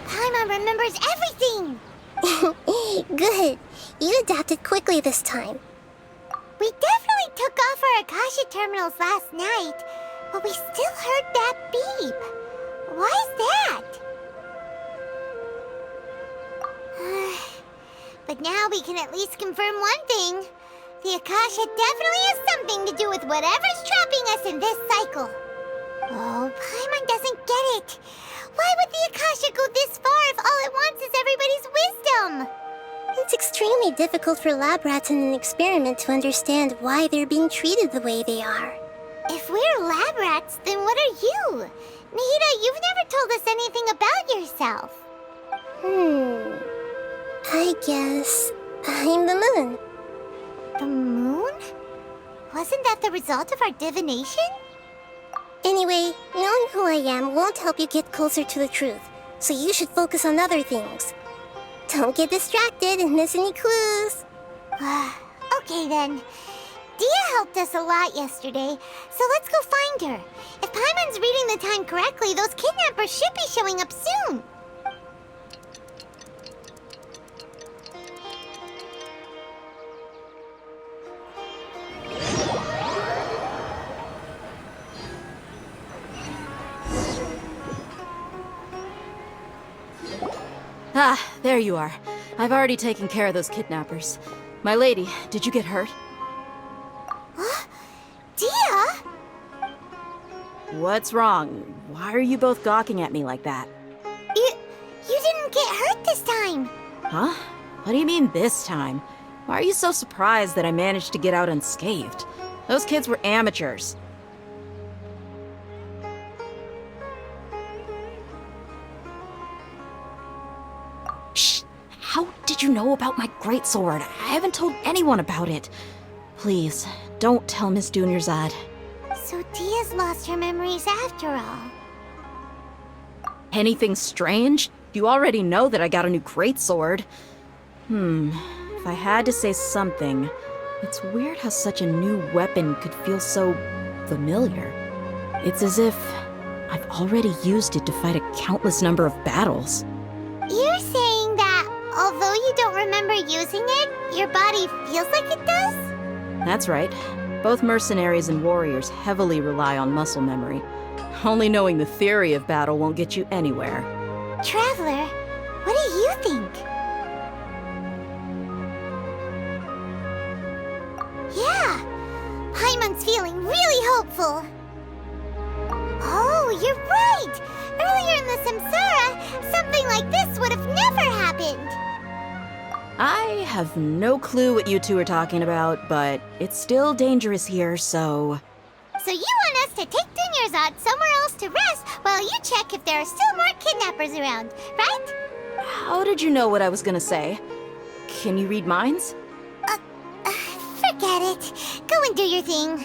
Paimon remembers everything! Good. You adapted quickly this time. We definitely took off our Akasha terminals last night, but we still heard that beep. Why is that? But now we can at least confirm one thing. The Akasha definitely has something to do with whatever's trapping us in this cycle. Oh, Paimon doesn't get it. Why would the Akasha go this far if all it wants is everybody's wisdom? It's extremely difficult for lab rats in an experiment to understand why they're being treated the way they are. If we're lab rats, then what are you? Nahida, you've never told us anything about yourself. I guess I'm the moon. The moon? Wasn't that the result of our divination? Anyway, knowing who I am won't help you get closer to the truth, so you should focus on other things. Don't get distracted and miss any clues. Okay then. Dia helped us a lot yesterday, so let's go find her. If Paimon's reading the time correctly, those kidnappers should be showing up soon. Ah, there you are. I've already taken care of those kidnappers. My lady, did you get hurt? Huh? Dia? What's wrong? Why are you both gawking at me like that? You didn't get hurt this time. Huh? What do you mean this time? Why are you so surprised that I managed to get out unscathed? Those kids were amateurs. Shh! How did you know about my greatsword? I haven't told anyone about it. Please, don't tell Miss Dunyarzad. So Dia's lost her memories after all. Anything strange? You already know that I got a new greatsword. If I had to say something, it's weird how such a new weapon could feel so familiar. It's as if I've already used it to fight a countless number of battles. You're saying that although you don't remember using it, your body feels like it does? That's right. Both mercenaries and warriors heavily rely on muscle memory. Only knowing the theory of battle won't get you anywhere. Traveler, what do you think? Yeah, Paimon's feeling really hopeful. Oh, you're right! Earlier in the Samsara, something like this would have never happened! I have no clue what you two are talking about, but it's still dangerous here, so... So you want us to take Dunyarzad somewhere else to rest while you check if there are still more kidnappers around, right? How did you know what I was gonna say? Can you read minds? Forget it. Go and do your thing.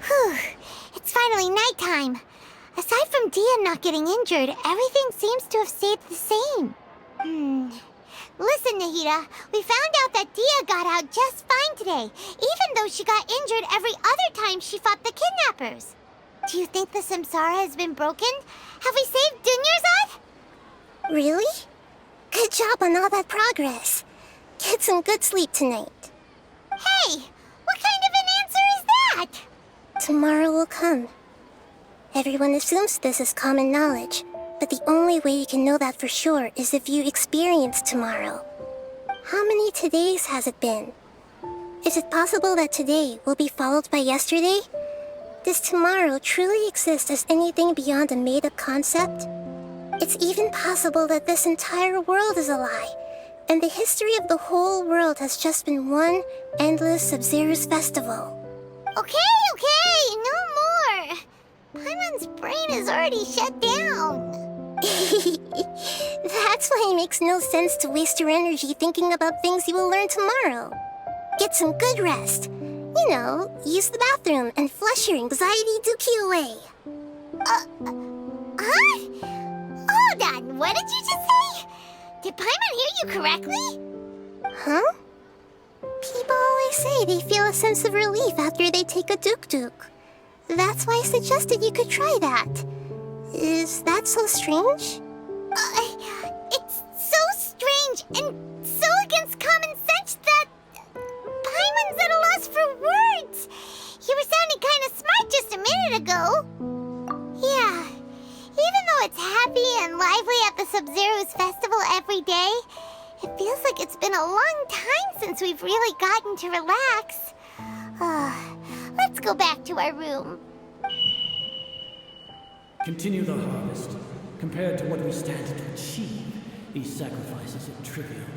Whew. It's finally nighttime. Aside from Dia not getting injured, everything seems to have stayed the same. Listen, Nahida, we found out that Dia got out just fine today, even though she got injured every other time she fought the kidnappers. Do you think the Samsara has been broken? Have we saved Dunyarzad? Really? Good job on all that progress. Get some good sleep tonight. Hey, what kind of an answer is that? Tomorrow will come. Everyone assumes this is common knowledge, but the only way you can know that for sure is if you experience tomorrow. How many todays has it been? Is it possible that today will be followed by yesterday? Does tomorrow truly exist as anything beyond a made-up concept? It's even possible that this entire world is a lie, and the history of the whole world has just been one endless Sub-Zero's festival. Okay, no more. Paimon's brain is already shut down. That's why it makes no sense to waste your energy thinking about things you will learn tomorrow. Get some good rest. You know, use the bathroom and flush your anxiety dookie away. Huh? Hold on, what did you just say? Did Paimon hear you correctly? Huh? People always say they feel a sense of relief after they take a duk-duk. That's why I suggested you could try that. Is that so strange? It's so strange and so against common sense that Paimon's at a loss for words. You were sounding kind of smart just a minute ago. Yeah, even though it's happy and lively at the Sub-Zero's festival every day, it feels like it's been a long time since we've really gotten to relax. Let's go back to our room. Continue the harvest. Compared to what we stand to achieve, these sacrifices are trivial.